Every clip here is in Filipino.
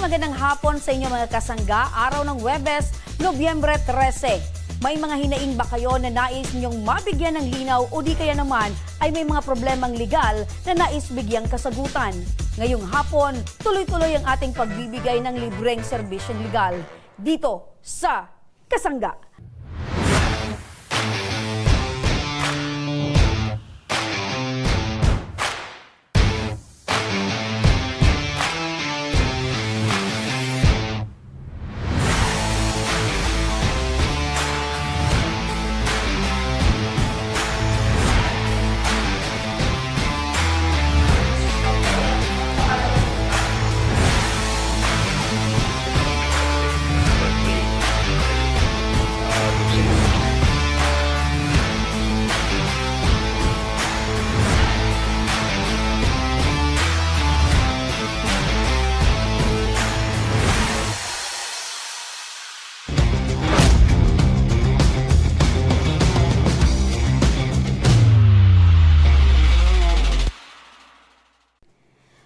magandang hapon sa inyo mga kasangga. Araw ng Huwebes, Nobyembre 13. May mga hinaing ba kayo na nais ninyong mabigyan ng linaw o di kaya naman ay may mga problemang legal na nais bigyang kasagutan? Ngayong hapon, tuloy-tuloy ang ating pagbibigay ng libreng serbisyong legal dito sa Kasangga.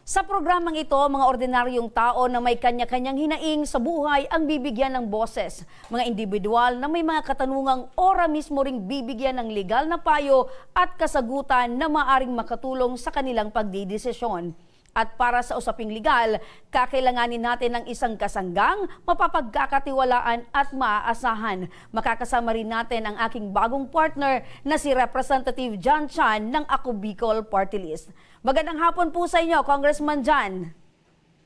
Sa programang ito, mga ordinaryong tao na may kanya-kanyang hinaing sa buhay ang bibigyan ng boses. Mga individual na may mga katanungang ora mismo ring bibigyan ng legal na payo at kasagutan na maaring makatulong sa kanilang pagdidesisyon. At para sa usaping legal, kakailanganin natin ng isang kasanggang, mapapagkakatiwalaan at maaasahan. Makakasama rin natin ang aking bagong partner na si Representative John Chan ng Ako Bicol Party List. Magandang hapon po sa inyo, Congressman John.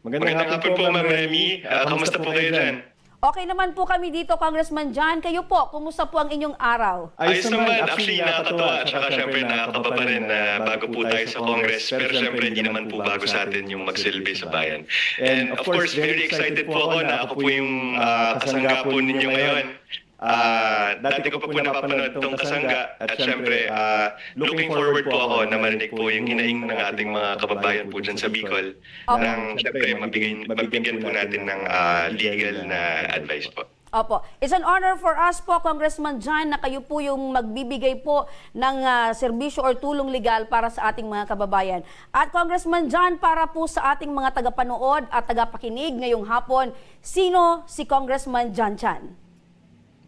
Magandang hapon po, Ma'am Remy. Kamusta po kayo dyan? Okay naman po kami dito, Congressman John. Kayo po, kumusta po ang inyong araw? Ayos naman. Actually, nakakatawa. Tsaka syempre nakakaba pa rin na bago po tayo sa Congress. Pero syempre, hindi naman po bago sa atin yung magsilbi sa bayan. And of course, very excited po ako na ako po yung kasangga po ninyo ngayon. Dati ko pa po napapanood itong kasangga at syempre looking forward po ako na marinig po yung hinaing ng ating mga kababayan po dyan sa Bicol nang syempre mabigyan po natin ng legal na advice po. Opo. It's an honor for us po, Congressman John, na kayo po yung magbibigay po ng serbisyo or tulong legal para sa ating mga kababayan. At Congressman John, para po sa ating mga tagapanood at tagapakinig ngayong hapon, sino si Congressman John Chan?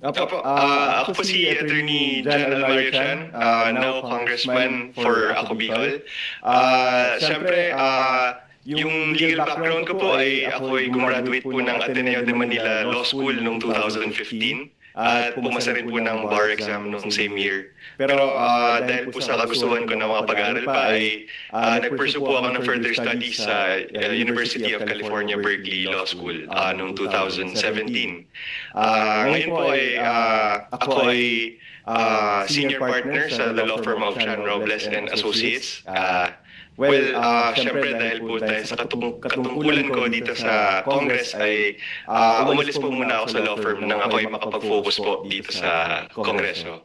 Opo, ako po si Attorney John Almario Chan, now Congressman for Ako Bicol. Siyempre, yung legal background ko po ay ako ay gumraduate po ng Ateneo de Manila Law School noong 2015 at pumasa rin po ng bar exam noong same year. Pero dahil po sa kagustuhan ko na mga pag-aaral pa ay nag-pursue po ako ng further studies sa University of California, Berkeley Law School noong 2017. Ngayon po ay ako ay senior partner sa the law firm of Chan Robles and Associates. Well, syempre dahil po tayo sa katungkulan ko dito sa Congress ay umalis po muna ako sa law firm nang ako ay makapag-focus po dito sa Kongreso.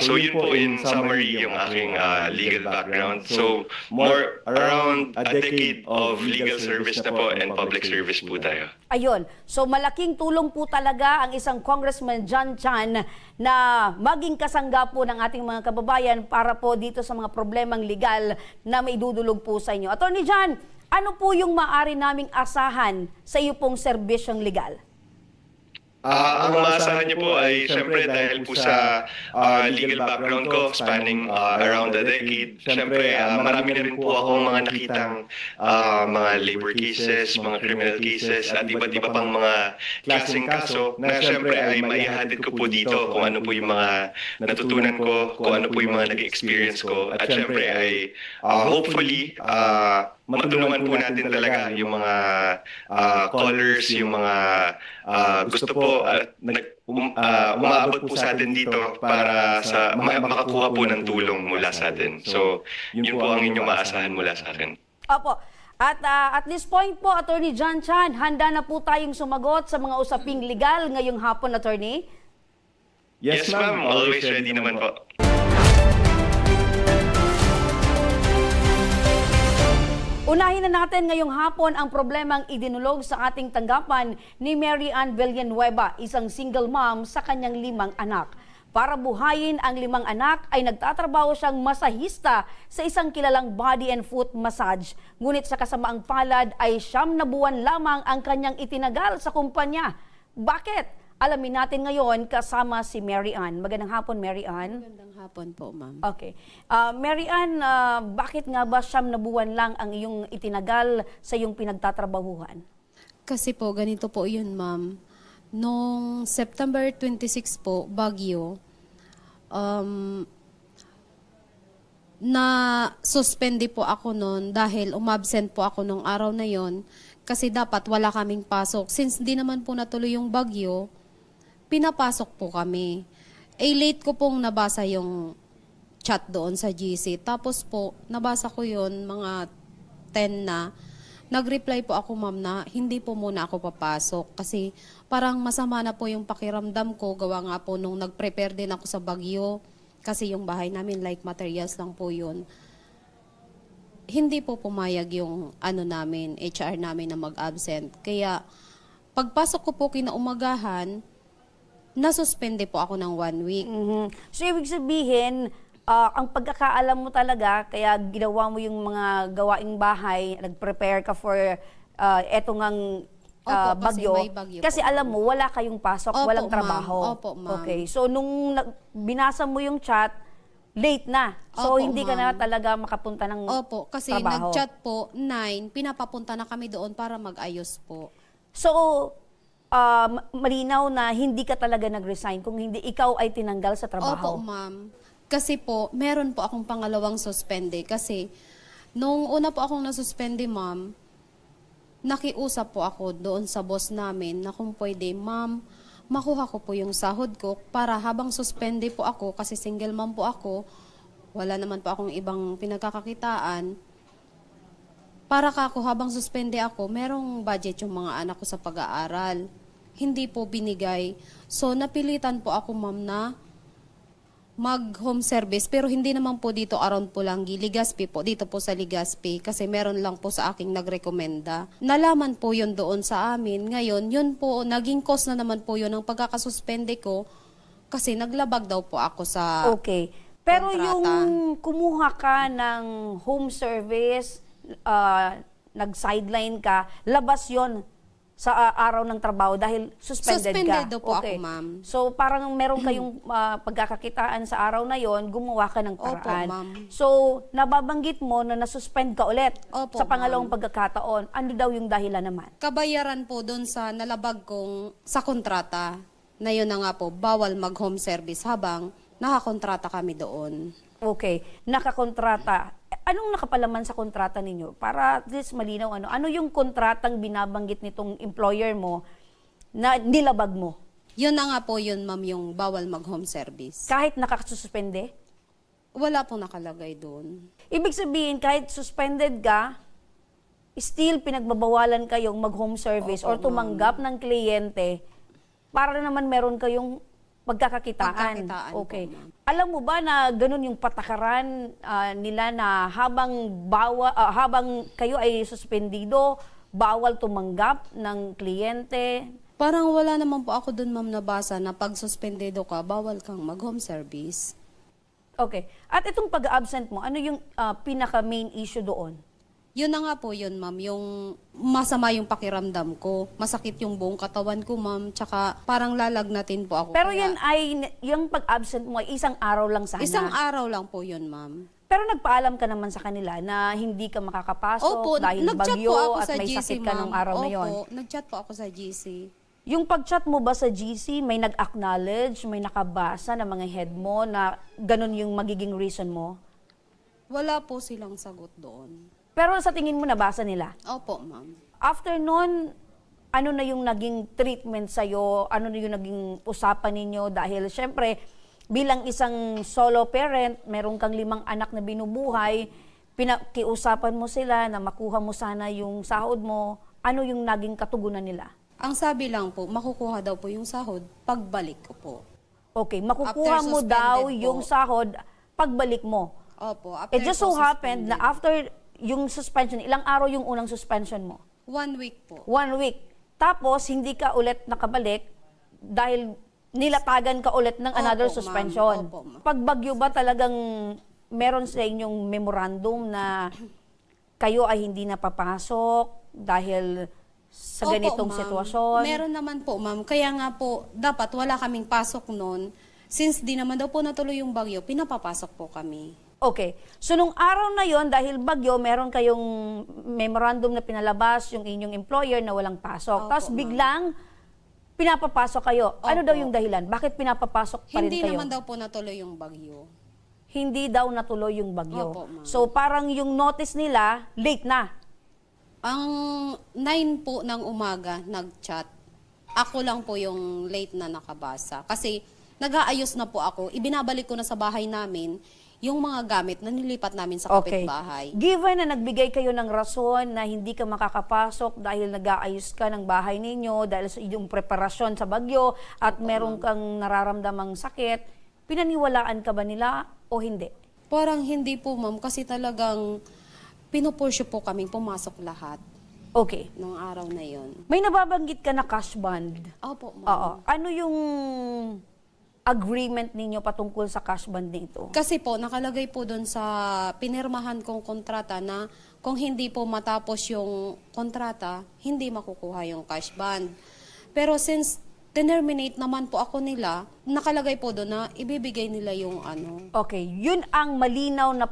So yun po in summary yung aking legal background. So more around a decade of legal service na po and public service po tayo. Ayun. So malaking tulong po talaga ang isang Congressman John Chan na maging kasangga po ng ating mga kababayan para po dito sa mga problemang legal na maidudulog po sa inyo. Attorney John, ano po yung maaari naming asahan sa iyo pong serbisyong legal? Ang maasahan niyo po ay siyempre dahil po sa legal background ko spanning around a decade. Siyempre marami na rin po akong mga nakitang mga labor cases, mga criminal cases at iba't iba pang mga klaseng kaso na siyempre ay maihahatid ko po dito kung ano po yung mga natutunan ko, kung ano po yung mga nag-experience ko at siyempre ay hopefully matulungan po natin talaga yung mga callers, yung mga gusto po umaabot po sa atin dito para sa makakuha po ng tulong mula sa atin. So, yun po ang inyong maasahan mula sa akin. Opo. At this point po, Attorney John Chan, handa na po tayong sumagot sa mga usaping legal ngayong hapon, Attorney? Yes, ma'am. Always ready naman po. Unahin na natin ngayong hapon ang problemang idinulog sa ating tanggapan ni Mary Ann Villanueva, isang single mom sa kanyang 5 anak. Para buhayin ang 5 anak ay nagtatrabaho siyang masahista sa isang kilalang body and foot massage. Ngunit sa kasamaang palad ay 9 na buwan lamang ang kanyang itinagal sa kumpanya. Bakit? Alamin natin ngayon kasama si Mary Ann. Magandang hapon, Mary Ann. Magandang hapon po, ma'am. Okay. Mary Ann, bakit nga ba 9 na buwan lang ang iyong itinagal sa iyong pinagtatrabahuhan? Kasi po, ganito po yun, ma'am. Noong September 26 po, Baguio, na-suspende po ako noon dahil umabsent po ako nung araw na yon kasi dapat wala kaming pasok. Since di naman po natuloy yung Bagyo, pinapasok po kami. Late ko pong nabasa yung chat doon sa GC. Tapos po, nabasa ko yon mga 10 na. Nag-reply po ako, ma'am, na hindi po muna ako papasok kasi parang masama na po yung pakiramdam ko. Gawa nga po nung nag-prepare din ako sa Bagyo kasi yung bahay namin, like materials lang po yun. Hindi po pumayag yung namin, HR namin na mag-absent. Kaya pagpasok ko po kinaumagahan, nasuspende po ako ng 1 week. So, ibig sabihin, ang pagkakaalam mo talaga, kaya ginawa mo yung mga gawaing bahay, nag-prepare ka for etong ang Opo, kasi bagyo. may bagyo Kasi po. alam mo, wala kayong pasok, Opo, walang ma'am. trabaho. Opo, ma'am. Okay, so nung binasa mo yung chat, late na. So, Opo, hindi ka na ma'am. talaga makapunta ng Opo, kasi trabaho. nag-chat po, 9, pinapapunta na kami doon para mag-ayos po. So, malinaw na hindi ka talaga nag-resign kung hindi ikaw ay tinanggal sa trabaho. Opo, ma'am. Kasi po, meron po akong pangalawang suspende. Kasi, nung una po akong nasuspende, ma'am, nakiusap po ako doon sa boss namin na kung pwede, ma'am, makuha ko po yung sahod ko para habang suspende po ako, kasi single mom po ako, wala naman po akong ibang pinagkakakitaan, para kako habang suspende ako, merong budget yung mga anak ko sa pag-aaral. Hindi po binigay. So, napilitan po ako, ma'am, na mag-home service, pero hindi naman po dito around Pulangi, Legazpi po, dito po sa Legazpi, kasi meron lang po sa aking nagrekomenda. Nalaman po yun doon sa amin. Ngayon, yun po, naging cause na naman po yun ng pagkakasuspende ko, kasi naglabag daw po ako sa Okay. Pero kontrata. yung kumuha ka ng home service, nag-sideline ka, labas yon sa araw ng trabaho dahil suspended ka. Suspended daw po ako, ma'am. So parang meron kayong pagkakakitaan sa araw na yon, gumawa ka ng Opo, paraan. ma'am. So nababanggit mo na nasuspend ka ulit Opo, sa pangalawang ma'am. pagkakataon. Ano daw yung dahilan naman? Kabayaran po doon sa nalabag kong sa kontrata, na yun na nga po, bawal mag-home service habang nakakontrata kami doon. Okay, nakakontrata. Anong nakapalaman sa kontrata ninyo? Para at least malinaw, ano yung kontratang binabanggit nitong employer mo na nilabag mo? Yun na nga po yun, ma'am, yung bawal mag-home service. Kahit nakasuspende? Wala pong nakalagay doon. Ibig sabihin, kahit suspended ka, still pinagbabawalan kayong mag-home service Opo, or tumanggap ng kliyente para naman meron kayong pagkakakitaan. Pagkakitaan Okay. po, ma'am. Alam mo ba na ganun yung patakaran nila na habang kayo ay suspendido, bawal tumanggap ng kliyente? Parang wala naman po ako doon, ma'am, nabasa na pag suspendido ka, bawal kang mag-home service. Okay. At itong pag-absent mo, ano yung pinaka-main issue doon? Yun na nga po yun, ma'am, yung masama yung pakiramdam ko. Masakit yung buong katawan ko, ma'am, tsaka parang lalagnatin po ako. Pero Kaya, yan ay, yung pag-absent mo ay isang araw lang sana. isang araw lang po yun, ma'am. Pero nagpaalam ka naman sa kanila na hindi ka makakapasok Opo, dahil nag-chat bagyo po ako at sa may GC, sakit ka nung ma'am. araw na Opo, yon. nag-chat po ako sa GC. Yung pag-chat mo ba sa GC, may nag-acknowledge, may nakabasa na mga head mo na ganun yung magiging reason mo? Wala po silang sagot doon. Pero sa tingin mo nabasa nila? Opo, ma'am. After nun, ano na yung naging treatment sa'yo? Ano na yung naging usapan ninyo? Dahil syempre, bilang isang solo parent, meron kang 5 anak na binubuhay, pinakiusapan mo sila na makuha mo sana yung sahod mo. Ano yung naging katugunan nila? Ang sabi lang po, makukuha daw po yung sahod pagbalik ko po. Okay, makukuha After mo suspended daw po. yung sahod pagbalik mo. Opo. After It just so po happened na suspended. after yung suspension, ilang araw yung unang suspension mo? 1 week po. 1 week. Tapos, hindi ka ulit nakabalik dahil nilatagan ka ulit ng another Opo, ma'am. suspension. Opo, ma'am. Pag bagyo ba talagang meron sa inyong memorandum na kayo ay hindi napapasok dahil sa Opo, ganitong ma'am. sitwasyon? Meron naman po, ma'am. Kaya nga po, dapat wala kaming pasok noon. Since di naman daw po natuloy yung bagyo, pinapapasok po kami. Okay. So, nung araw na yon dahil bagyo, meron kayong memorandum na pinalabas yung inyong employer na walang pasok. Opo, Tapos ma'am. biglang pinapapasok kayo. Ano Opo. daw yung dahilan? Bakit pinapapasok pa rin Hindi kayo? naman daw po natuloy yung bagyo. Hindi daw natuloy yung bagyo. Opo, ma'am. So, parang yung notice nila, late na. Ang 9 po ng umaga, nag-chat. Ako lang po yung late na nakabasa. Kasi nag-aayos na po ako. Ibinabalik ko na sa bahay namin yung mga gamit na nilipat namin sa Okay. kapitbahay. Given na nagbigay kayo ng rason na hindi ka makakapasok dahil nag-aayos ka ng bahay ninyo, dahil sa iyong preparasyon sa bagyo at meron kang nararamdamang sakit, pinaniwalaan ka ba nila o hindi? Parang hindi po, ma'am, kasi talagang pinupursyo po kaming pumasok lahat Okay. nung araw na yon. May nababanggit ka na cash bond. Opo, ma'am. Oo. Ano yung agreement ninyo patungkol sa cash bond nito? Kasi po, nakalagay po doon sa pinirmahan kong kontrata na kung hindi po matapos yung kontrata, hindi makukuha yung cash bond. Pero since terminate naman po ako nila, nakalagay po doon na ibibigay nila yung ano. Okay. Yun ang malinaw na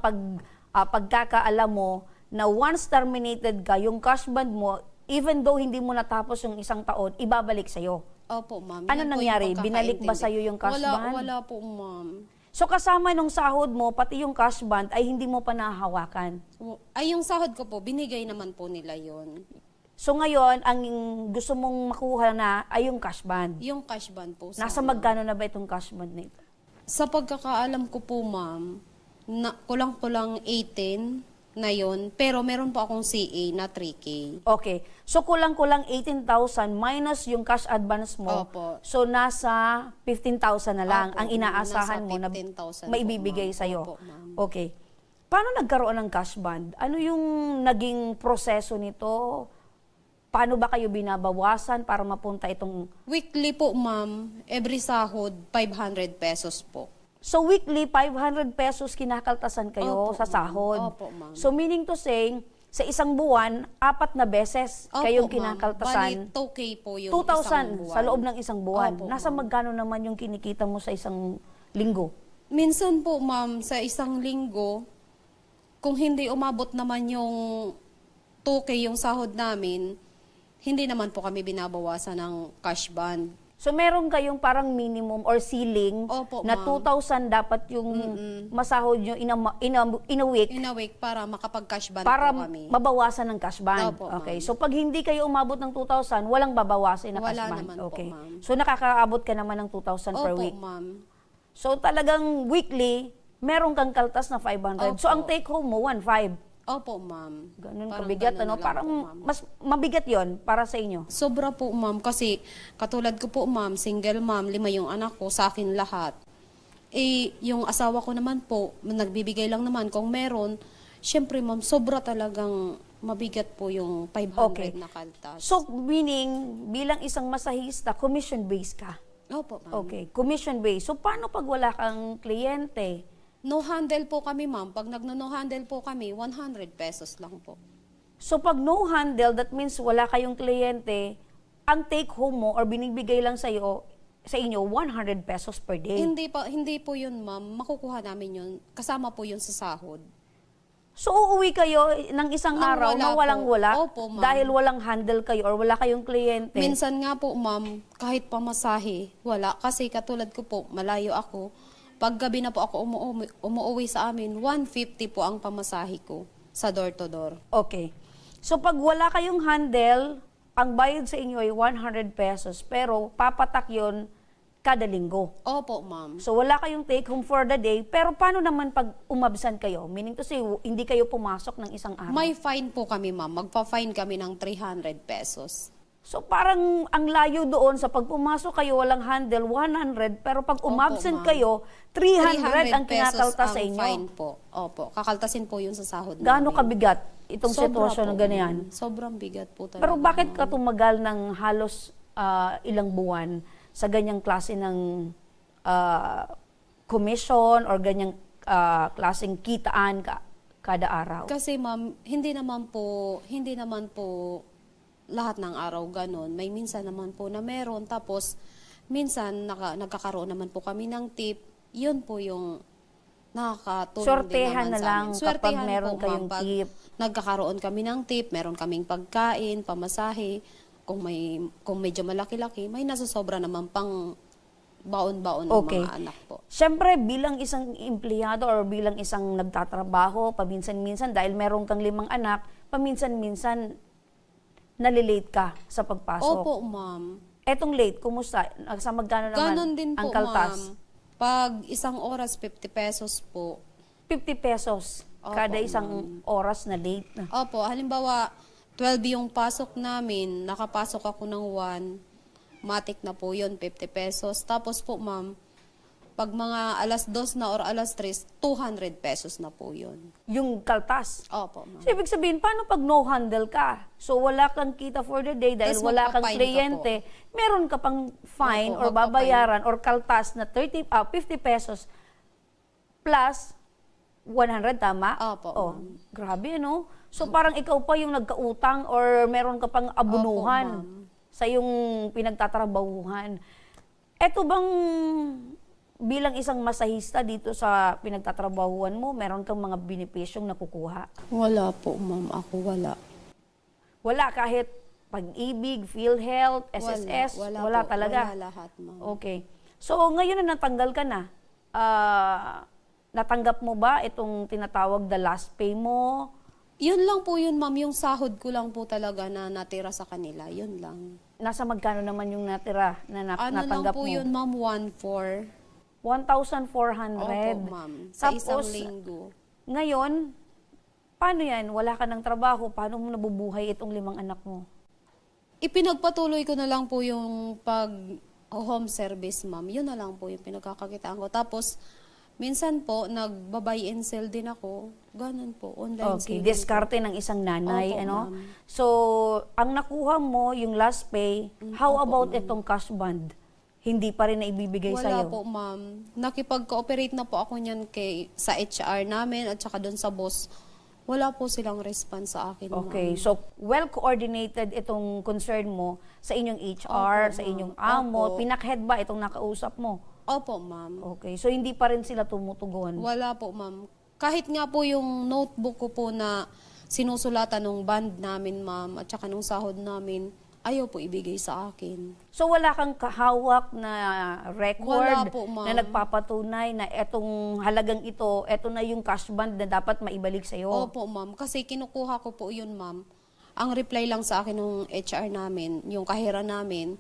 pagkakaalam mo na once terminated ka, yung cash bond mo, even though hindi mo natapos yung isang taon, ibabalik sa'yo. Opo, ma'am. Ano Yan po nangyari? yung Binalik ba pagkakaintindi. sa'yo yung cash bond? Wala po, ma'am. So kasama nung sahod mo, pati yung cash bond ay hindi mo pa nahahawakan. Ay, yung sahod ko po, binigay naman po nila yon. So ngayon, ang gusto mong makuha na ay yung cash bond. Yung cash bond po. Nasa sana. magkano na ba itong cash bond na ito? Sa pagkakaalam ko po, ma'am, na kulang-kulang 18 na yon, pero meron po akong CA na 3K. Okay. So kulang-kulang 18,000 minus yung cash advance mo. Opo. So nasa 15,000 na lang Opo, ang inaasahan nasa mo na 15,000 maibibigay po, ma'am. sa'yo. Opo, ma'am. Okay. Paano nagkaroon ng cash bond? Ano yung naging proseso nito? Paano ba kayo binabawasan para mapunta itong... Weekly po, ma'am, every sahod, 500 pesos po. So weekly, 500 pesos kinakaltasan kayo Opo, sa sahod. ma'am. Opo, ma'am. So meaning to say, sa isang buwan, 4 na beses Opo, kayong ma'am. kinakaltasan. Bali, 2K po yung 2,000 sa loob ng isang buwan. Opo, Nasa ma'am. magkano naman yung kinikita mo sa isang linggo? Minsan po, ma'am, sa isang linggo, kung hindi umabot naman yung 2K yung sahod namin, hindi naman po kami binabawasan ng cash bond. So meron kayong parang minimum or ceiling Opo, na ma'am. 2,000 dapat yung masahod nyo in a week In a week para makapag-cash bond para po kami. mabawasan ng cash bond. Opo, Okay. ma'am. So pag hindi kayo umabot ng 2,000, walang babawasin na cash Wala bond. naman po, Okay. ma'am. So nakakaabot ka naman ng 2,000 per Opo, week. ma'am. So talagang weekly, meron kang kaltas na 500. So Opo. ang take home mo 1,500. Opo, ma'am. Ganun Parang kabigat, ganun ano? na lang Parang po, ma'am. mas mabigat yon para sa inyo. Sobra po, ma'am. Kasi katulad ko po, ma'am, single ma'am, 5 yung anak ko, sa akin lahat. Eh, yung asawa ko naman po, nagbibigay lang naman kung meron. Syempre, ma'am, sobra talagang mabigat po yung 500 Okay. na kaltas. So meaning, bilang isang masahista, commission-based ka. Opo, ma'am. Okay, commission-based. So paano pag wala kang kliyente? No handle po kami, ma'am. Pag nagno-no handle po kami, 100 pesos lang po. So pag no handle, that means wala kayong kliyente, ang take home mo or binibigay lang sa inyo 100 pesos per day. Hindi po yun, ma'am. Makukuha namin yun. Kasama po yun sa sahod. So uuwi kayo ng isang Nang araw na wala po. walang-wala Opo, ma'am. dahil walang handle kayo or wala kayong kliyente. Minsan nga po, ma'am, kahit pamasahe, wala. Kasi katulad ko po, malayo ako. Pag gabi na po ako umuwi sa amin, 150 po ang pamasahe ko sa door to door. Okay. So pag wala kayong handle, ang bayad sa inyo ay 100 pesos pero papatak yon kada linggo. Opo, ma'am. So wala kayong take home for the day, pero paano naman pag umabsent kayo? Meaning to say, hindi kayo pumasok ng isang araw. May fine po kami, ma'am. Magpa-fine kami ng 300 pesos. So parang ang layo doon sa pag pumasok kayo walang handle 100 pero pag umabsent ma'am. kayo 300 ang pesos kinakaltas sa ang inyo. fine po. Opo. Kakaltasin po yun sa sahod Gaano namin. kabigat itong Sobra sitwasyon po, na ganyan? ma'am. Sobrang bigat po talaga. Pero bakit ma'am. ka tumagal ng halos ilang buwan sa ganyang klase ng commission or ganyang klaseng kitaan kada araw? Kasi ma'am, hindi naman po lahat ng araw ganon. May minsan naman po na meron, tapos minsan nagkakaroon naman po kami ng tip. Yun po yung nakakatulong Swertehan din naman na sa lang amin. kapag meron po, kayong ma'am, pag tip. nagkakaroon kami ng tip, meron kaming pagkain, pamasahe. Kung medyo malaki-laki, may nasasobra naman pang baon-baon ng Okay. mga anak po. Siyempre, bilang isang empleyado or bilang isang nagtatrabaho, paminsan-minsan, dahil meron kang 5 anak, paminsan-minsan, nalilate ka sa pagpasok. Opo, ma'am. Etong late, kumusta? Sa magkano naman Ganon din ang po, kaltas? ma'am. Pag isang oras, 50 pesos po. 50 pesos Opo, kada isang oras na late na. Opo, halimbawa, 12 yung pasok namin, nakapasok ako ng 1, matik na po yun, 50 pesos. Tapos po, ma'am, pag mga alas 2 na or alas 3, 200 pesos na po yun. Yung kaltas. Opo, ma'am. So, ibig sabihin, paano pag no-handle ka? So, wala kang kita for the day dahil Tas wala kang magpa-fine ka kliyente. Meron ka pang fine Opo, or magpa-fine. babayaran or kaltas na 50 pesos plus 100, tama? Opo, Oh, ma'am. grabe, no? So, parang ikaw pa yung nagkautang or meron ka pang abunuhan Opo, ma'am. sa yung pinagtatrabahuhan. Eto bang bilang isang masahista dito sa pinagtatrabahuhan mo, meron kang mga benepisyong nakukuha? Wala po, ma'am. Ako wala. Wala kahit pag-ibig, PhilHealth, SSS, wala po. talaga. Wala lahat, ma'am. Okay. So ngayon na natanggal ka na, natanggap mo ba itong tinatawag the last pay mo? Yun lang po yun, ma'am. Yung sahod ko lang po talaga na natira sa kanila. Yun lang. Nasa magkano naman yung natira na Ano lang natanggap po mo? yun, ma'am? 1,400. 1,400. Opo, ma'am. Sa isang Tapos, linggo. ngayon, paano yan? Wala ka ng trabaho. Paano mo nabubuhay itong 5 anak mo? Ipinagpatuloy ko na lang po yung home service, ma'am. Yun na lang po yung pinagkakakitaan ko. Tapos, minsan po, nag-buy and sell din ako. Ganun po, online Okay, selling. diskarte ng isang nanay, Opo, ano? ma'am. So, ang nakuha mo, yung last pay, how opo, about itong cash bond? Hindi pa rin na ibibigay Wala sa'yo? po, ma'am. Nakipag-cooperate na po ako niyan sa HR namin at saka doon sa boss. Wala po silang response sa akin, Okay, ma'am. so well-coordinated itong concern mo sa inyong HR, Opo, sa inyong ma'am. amo. Opo. Pinakhead ba itong nakausap mo? Opo, ma'am. Okay, so hindi pa rin sila tumutugon? Wala po, ma'am. Kahit nga po yung notebook ko po na sinusulatan ng band namin, ma'am, at saka nung sahod namin, ayaw po ibigay sa akin. So wala kang kahawak na record Wala po, ma'am. na nagpapatunay na etong halagang ito, eto na yung cash bond na dapat maibalik sa'yo? Opo, ma'am. Kasi kinukuha ko po yun, ma'am. Ang reply lang sa akin ng HR namin, yung kahira namin,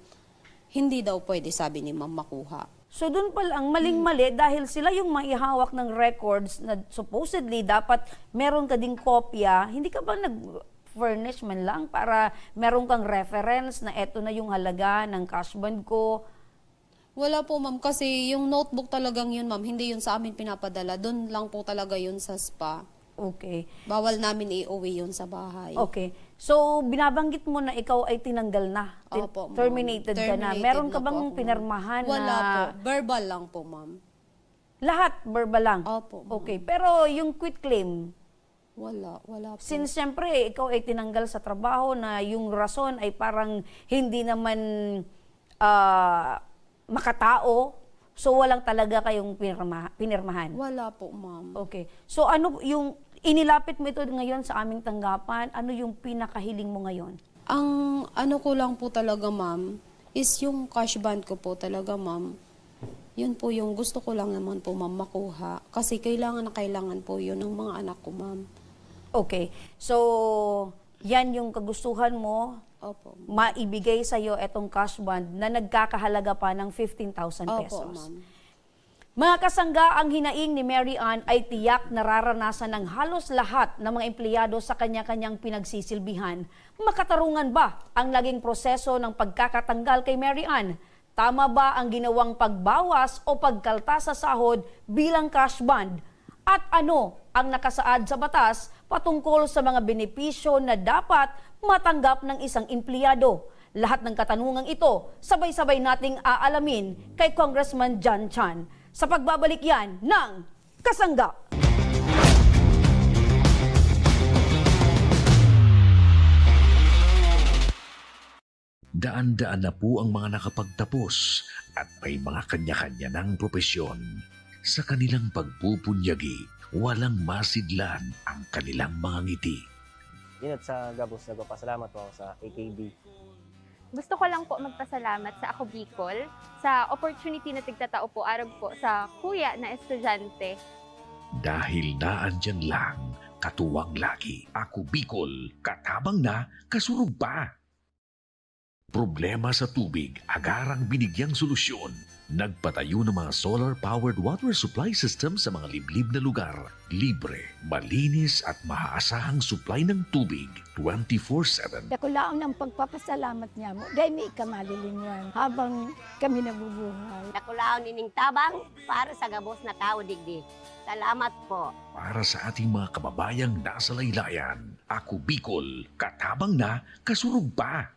hindi daw pwede, sabi ni ma'am, makuha. So doon pa lang, maling-mali dahil sila yung maihawak ng records na supposedly dapat meron ka ding kopya, hindi ka ba nag-furnish man lang para meron kang reference na eto na yung halaga ng cash bond ko? Wala po, ma'am. Kasi yung notebook talagang yun, ma'am, hindi yun sa amin pinapadala. Doon lang po talaga yun sa spa. Okay. Bawal namin i-uwi yun sa bahay. Okay. So, binabanggit mo na ikaw ay tinanggal na. Opo, ma'am. Terminated ka na. Terminated Meron ka na po bang ako, ma'am. pinirmahan Wala na... po. Verbal lang po, ma'am. Lahat, verbal lang? Opo, ma'am. Okay. Pero yung quit claim, Wala po. since siyempre ikaw ay tinanggal sa trabaho na yung rason ay parang hindi naman makatao, so walang talaga kayong pinirmahan. Wala po, ma'am. Okay. So ano yung inilapit mo ito ngayon sa aming tanggapan, ano yung pinakahiling mo ngayon? Ang ano ko lang po talaga, ma'am, is yung cash bond ko po talaga, ma'am. Yun po yung gusto ko lang naman po, ma'am, makuha. Kasi kailangan na kailangan po yun ng mga anak ko, ma'am. Okay. So, yan yung kagustuhan mo, Opo. maibigay sa'yo itong cash bond na nagkakahalaga pa ng 15,000 Opo, pesos. ma'am. Mga kasangga, ang hinaing ni Mary Ann ay tiyak nararanasan ng halos lahat ng mga empleyado sa kanya-kanyang pinagsisilbihan. Makatarungan ba ang naging proseso ng pagkakatanggal kay Mary Ann? Tama ba ang ginawang pagbawas o pagkaltas sa sahod bilang cash bond? At ano ang nakasaad sa batas patungkol sa mga benepisyo na dapat matanggap ng isang empleyado? Lahat ng katanungang ito, sabay-sabay nating aalamin kay Congressman John Chan. Sa pagbabalik yan ng Kasangga. Daan-daan na po ang mga nakapagtapos at may mga kanya-kanya ng propesyon. Sa kanilang pagpupunyagi, walang masidlan ang kanilang mga ngiti. Yun at sa Gabos, nagpapasalamat po ako sa AKB. Gusto ko lang po magpasalamat sa Ako Bicol sa opportunity na tigtatao po arag po sa kuya na estudyante. Dahil naandyan lang, katuwang lagi, Ako Bicol, katabang na, kasurug pa. Problema sa tubig, agarang binigyang solusyon. Nagpatayo ng mga solar-powered water supply system sa mga liblib na lugar. Libre, malinis at maaasahang supply ng tubig 24/7. Dako laon ang pagpapasalamat niya mo. Dahil may kamalilinwan habang kami nabubuhay. Nakulaon nining tabang para sa gabos na tao digdi. Salamat po. Para sa ating mga kababayang nasa laylayan, Ako Bicol, katabang na, kasurug pa.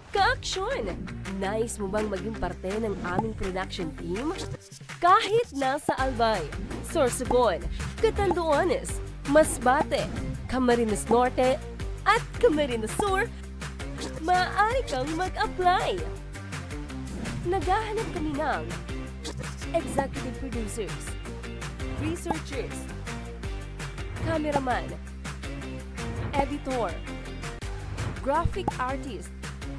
Ka-aksyon! Nais mo bang maging parte ng aming production team? Kahit nasa Albay, Sorsogon, Catanduanes, Masbate, Camarines Norte, at Camarines Sur, maaari kang mag-apply. Naghahanap kami ng executive producers, researchers, cameraman, editor, graphic artist,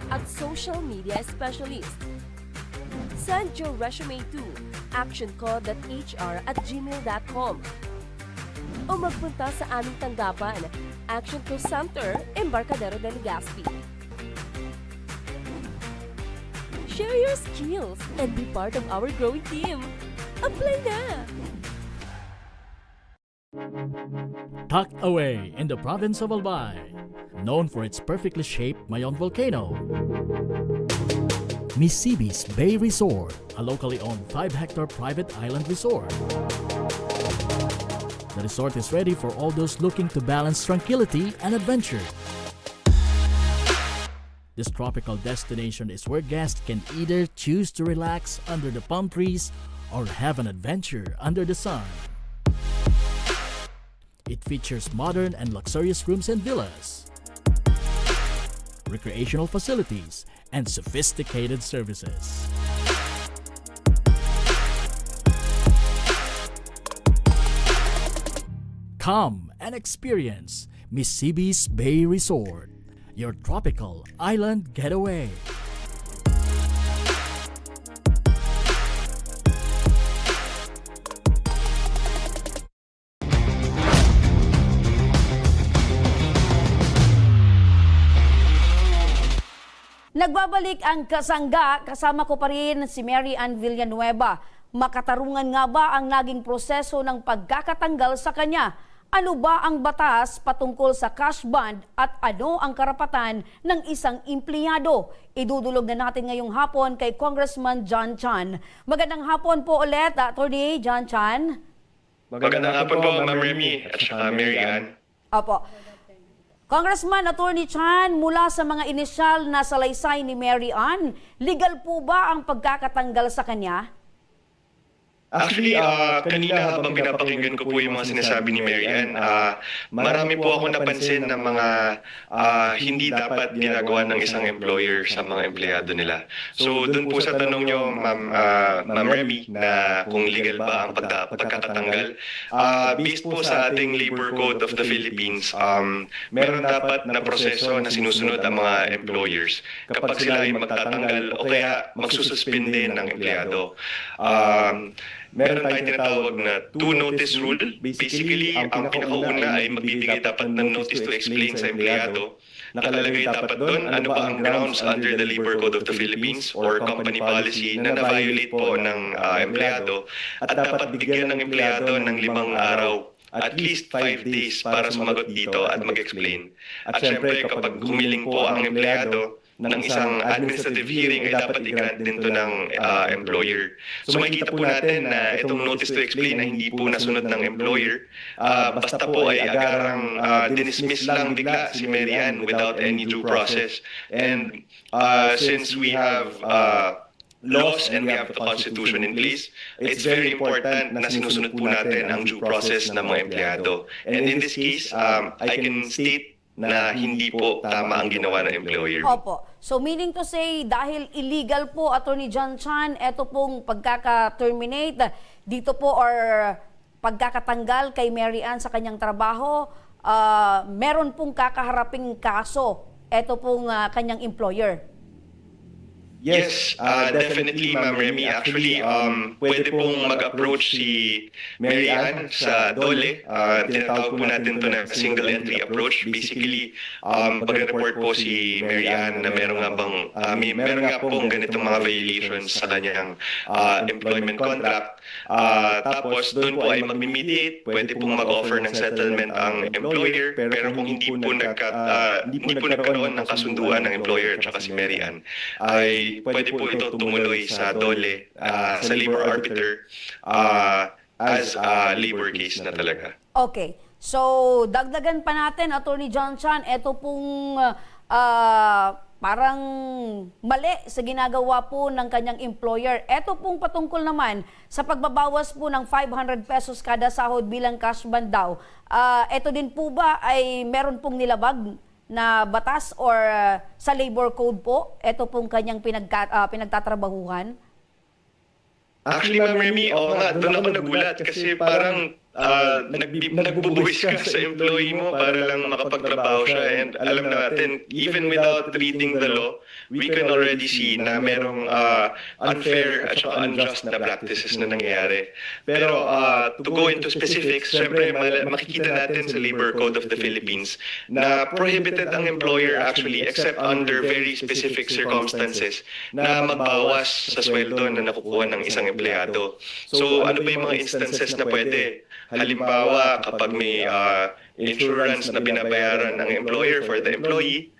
at social media specialist. Send your resume to actionco.hr@gmail.com o magpunta sa aming tanggapan, Action Co Center, Embarcadero de Legazpi. Share your skills and be part of our growing team. Apply na! Tucked away in the province of Albay, known for its perfectly shaped Mayon volcano, Misibis Bay Resort, a locally owned 5-hectare private island resort. The resort is ready for all those looking to balance tranquility and adventure. This tropical destination is where guests can either choose to relax under the palm trees or have an adventure under the sun. It features modern and luxurious rooms and villas, recreational facilities, and sophisticated services. Come and experience Misibis Bay Resort, your tropical island getaway. Nagbabalik ang Kasangga, kasama ko pa rin si Mary Ann Villanueva. Makatarungan nga ba ang naging proseso ng pagkakatanggal sa kanya? Ano ba ang batas patungkol sa cash bond at ano ang karapatan ng isang empleyado? Idudulog na natin ngayong hapon kay Congressman John Chan. Magandang hapon po ulit, Attorney John Chan. Magandang hapon po, Ma'am Remy at saka Mary Ann. Opo. Congressman Attorney Chan, mula sa mga inisyal na salaysay ni Mary Ann, legal po ba ang pagkakatanggal sa kanya? Actually, kanina habang pinapakinggan ko po yung mga sinasabi ni Mary Ann, marami po ako napansin na mga hindi dapat ginagawa ng isang employer sa mga empleyado nila. So, dun po sa tanong nyo, Ma'am Remy, na kung legal ba ang pagkakatanggal, based po sa ating Labor Code of the Philippines, meron dapat na proseso na sinusunod ang mga employers kapag sila ay magtatanggal o kaya magsususpinde ng empleyado. Meron tayong tinatawag na two-notice rule. Basically, ang pinakauna ay magbibigay dapat ng notice to explain sa empleyado. Nakalagay dapat doon ano ba ang grounds under the Labor Code of the Philippines or company policy na na-violate po ng empleyado at dapat bigyan ng empleyado ng 5 araw. At least 5 days para sumagot dito at mag-explain. At syempre, kapag humiling po ang empleyado, ng isang administrative hearing ay dapat i-grant din to ng employer. So makikita po natin na itong notice to explain na hindi po nasunod ng employer, basta po ay agarang dinismiss lang bigla si Mary Ann without any due process. And since we have laws and we have the Constitution in place, it's very important na sinusunod po natin ang due process ng mga empleyado. And in this case, I can state na hindi po tama ang ginawa ng employer. Opo. So meaning to say, dahil illegal po, Attorney John Chan, eto pong pagkaka-terminate dito po or pagkakatanggal kay Mary Ann sa kanyang trabaho, meron pong kakaharaping kaso, eto pong kanyang employer. Yes, definitely, Ma'am Remy. Actually, pwede pong mag-approach si Mary Ann sa DOLE. Tinatawag po natin ito na single entry approach. Basically, pag-report po si Mary Ann na meron nga pong ganitong mga violations sa kanyang employment contract. Tapos, doon po ay mag-mediate, pwede pong mag-offer ng settlement ang employer, pero kung hindi po nagkaroon ng kasunduan ng employer at saka si Mary Ann, ay pwede po ito tumuloy sa DOLE, sa labor arbiter, as a labor case na talaga. Okay. So, dagdagan pa natin, Attorney John Chan, ito pong parang mali sa ginagawa po ng kanyang employer. Ito pong patungkol naman sa pagbabawas po ng 500 pesos kada sahod bilang cash band daw. Ito din po ba ay meron pong nilabag na batas or sa labor code po? Ito pong kanyang pinagtatrabahuhan? Actually, Ma'am Remy, doon ako nagulat kasi parang nagbubuwis ka sa employee mo para lang makapagtrabaho siya. And alam natin, even without reading the law, we can already see na merong unfair at saka unjust na practices na nangyayari. Pero to go into specifics, syempre makikita natin sa Labor Code of the Philippines na prohibited ang employer actually except under very specific circumstances na magbawas sa sweldo na nakukuha ng isang empleyado. So ano ba yung mga instances na pwede? Halimbawa, kapag may insurance na binabayaran ng employer for the employee,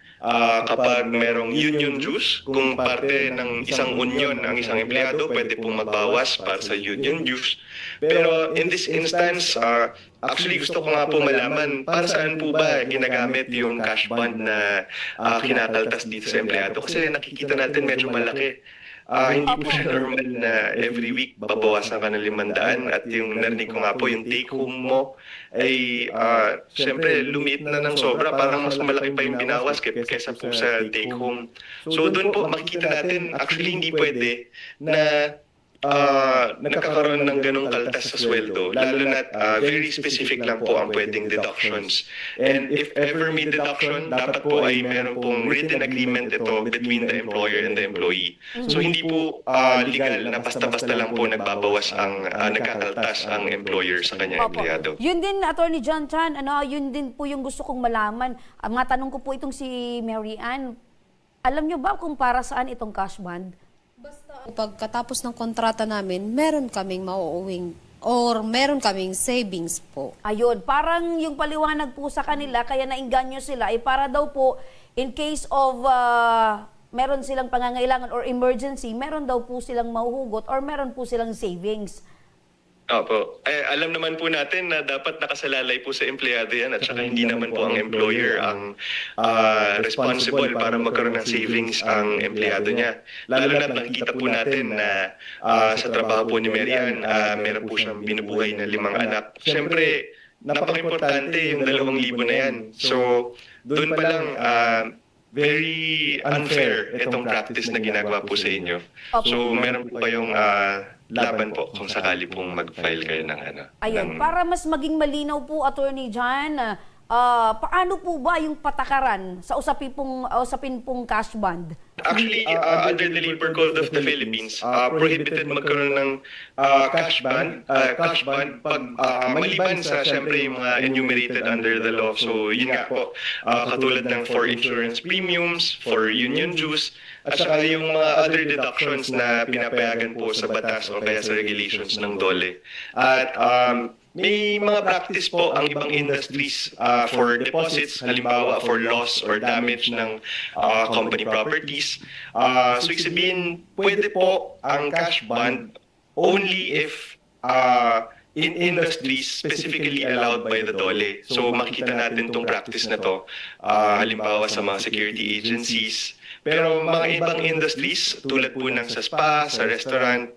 kapag merong union dues, kung parte ng isang union ang isang empleyado, pwede pong magbawas para sa union dues. Pero in this instance, actually gusto ko nga po malaman, para saan po ba ginagamit yung cash bond na kinakaltas dito sa empleyado? Kasi nakikita natin medyo malaki. Hindi po siya normal na every week babawasan ka ng 500 at yung narinig ko nga po, yung take home mo ay syempre lumiit na ng sobra, parang mas malaki pa yung binawas kaysa po sa take home. So doon po makikita natin actually hindi pwede na nagkakaroon ng ganong kaltas sa sweldo, lalo na very specific lang po ang pwedeng deductions. And if ever may deduction, dapat po ay meron pong written agreement ito between the employer and the employee. So hindi po legal na basta-basta lang po nagbabawas nagkakaltas ang employer sa kanyang empleyado. Yun din, Attorney John Chan, yun din po yung gusto kong malaman. Matanong ko po itong si Mary Ann, alam nyo ba kung para saan itong cash band? Pagkatapos ng kontrata namin, meron kaming mauuwing or meron kaming savings po. Ayun, parang yung paliwanag po sa kanila, kaya nainganyo sila, ay para daw po, in case of meron silang pangangailangan or emergency, meron daw po silang mahuhugot or meron po silang savings. Opo. Alam naman po natin na dapat nakasalalay po sa empleyado yan at saka hindi naman po ang employer ang responsible para magkaroon ng savings ang empleyado niya. Lalo na nakikita po natin na sa trabaho po ni Mary Ann, meron po siyang binubuhay na 5 anak. Siyempre, napaka-importante yung 2,000 na yan. So, doon pa lang very unfair itong practice na ginagawa po sa inyo. So, meron po kayong laban po kung sakali pong mag-file kayo ng Ayun, para mas maging malinaw po, Attorney John, paano po ba yung patakaran sa usapin pong cash bond? Actually, under the Labor Code of the Philippines, prohibited magkaroon ng cash bond pag maliban sa siyempre yung mga enumerated under the law. So yun nga po, katulad ng for insurance premiums, for union dues, at saka yung mga other deductions na pinapayagan po sa batas o kaya sa regulations ng DOLE. At may mga practice po ang ibang industries for deposits, halimbawa for loss or damage ng company properties. So ibig sabihin, pwede po ang cash bond only if in industries specifically allowed by the DOLE. So makikita natin itong practice na to, halimbawa sa mga security agencies. Pero mga ibang industries, tulad po ng sa spa, sa restaurant,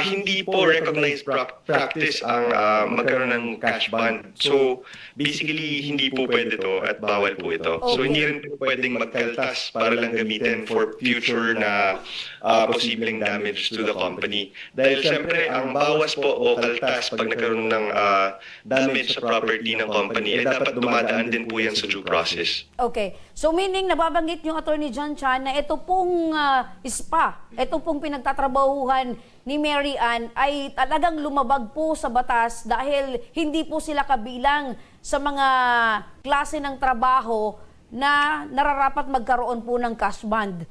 hindi po recognized practice ang magkaroon ng cash bond. So basically, hindi po pwede to at bawal po ito. So hindi rin po pwedeng magkaltas para lang gamitin for future na posibleng damage to the company. Dahil syempre, ang bawas po o kaltas pag nagkaroon ng damage sa property ng company, ay dapat dumadaan din po yan sa due process. Okay. So meaning, nababanggit yung Attorney John Chan na ito pong spa, ito pong pinagtatrabahuhan ni Mary Ann ay talagang lumabag po sa batas dahil hindi po sila kabilang sa mga klase ng trabaho na nararapat magkaroon po ng cash bond.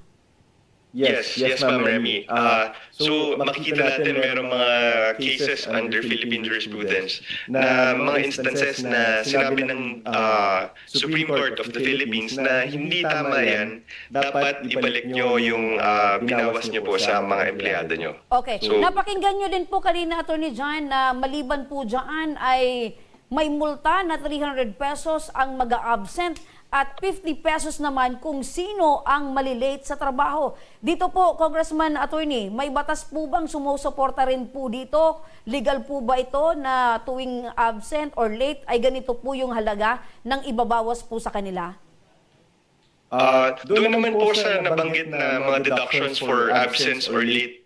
Yes, Ma'am Remy. So makikita natin mayroong mga cases under Philippine jurisprudence na mga instances na sinabi ng Supreme Court of the Philippines na hindi tama yan, dapat ibalik nyo yung binawas nyo po sa mga empleyado nyo. Okay. So, Napakinggan nyo din po kanina, Attorney John, na maliban po dyan ay may multa na 300 pesos ang mag-absent at 50 pesos naman kung sino ang malilate sa trabaho. Dito po, Congressman Attorney, may batas po bang sumusuporta rin po dito? Legal po ba ito na tuwing absent or late ay ganito po yung halaga ng ibabawas po sa kanila? doon naman po sa nabanggit na mga deductions for absence or late.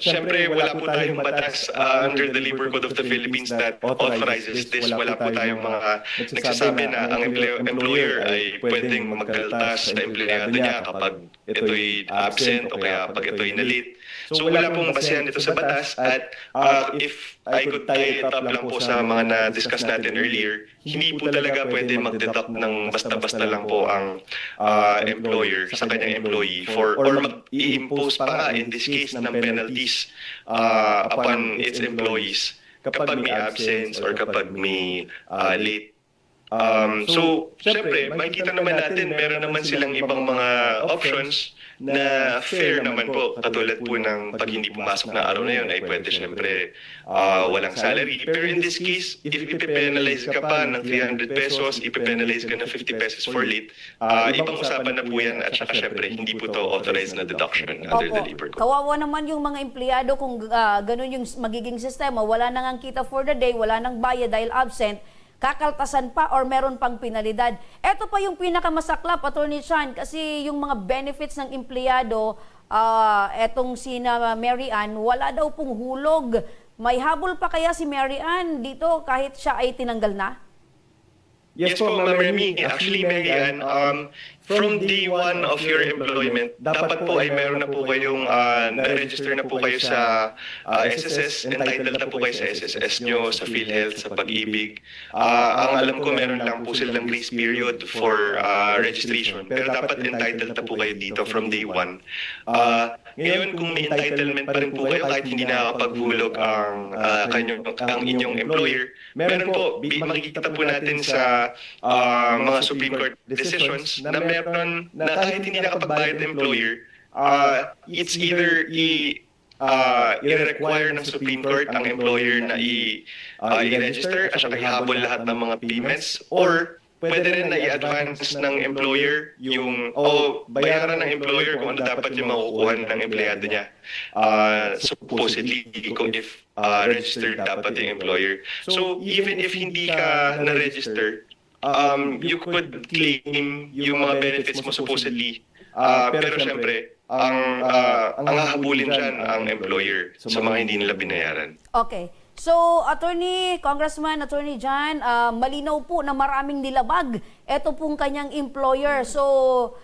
Siyempre, wala po tayong batas under the Labor Code of the Philippines that authorizes this. Wala po tayong mga nagsasabi na ang employer ay pwedeng magkaltas sa empleyado niya kapag ito'y absent o kaya kapag ito'y na-late. So wala pong basehan ito sa batas at if I could tie it up lang po sa mga na-discuss natin earlier, hindi po talaga pwede mag-deduct ng basta-basta lang po ang employer sa kanyang employee or mag-i-impose pa nga in this case ng penalties upon its employees kapag may absence or kapag may late. So, syempre, makikita naman natin, meron naman silang ibang mga options na fair naman po. Katulad po ng pag hindi pumasok na araw na yun, ay pwede syempre walang salary. Pero in this case, if ipipenalize ka pa ng 300 pesos, ipipenalize ka ng 50 pesos for late, ibang usapan na po yan at saka syempre, hindi po to authorized na deduction under the labor code. Kawawa naman yung mga empleyado kung ganun yung magiging sistema. Wala nang kita for the day, wala nang bayad dahil absent, kakaltasan pa or meron pang penalidad. Ito pa yung pinakamasaklap, Attorney Chan, kasi yung mga benefits ng empleyado, etong sina Mary Ann, wala daw pong hulog. May habol pa kaya si Mary Ann dito kahit siya ay tinanggal na? Yes po, Ma'am Remy. Actually, Mary Ann, from day one of your employment, dapat po ay meron na po kayong na-register na po kayo sa SSS, entitled na po kayo sa SSS nyo, sa PhilHealth, sa Pag-ibig. Ang alam ko, meron lang po silang grace period for registration, pero dapat entitled na po kayo dito from day one. Ngayon, kung may entitlement pa rin po kayo, kahit hindi nakakapaghulog ang inyong employer, meron po, makikita po natin sa mga Supreme Court decisions na meron na kahit hindi nakapagbayad ng employer, it's either i-require ng Supreme Court ang employer na i-register at saka ihabol lahat ng mga payments, or pwede rin na i-advance ng employer yung, bayaran ng employer kung ano dapat yung makukuha ng empleyado niya. Supposedly, kung if registered dapat yung employer. So, even if hindi ka na-register, you could claim yung mga benefits mo supposedly. Pero syempre, ang hahabulin dyan ang employer sa mga hindi nila binayaran. Okay. So, Congressman Attorney John, malinaw po na maraming nilabag ito pong kanyang employer. So,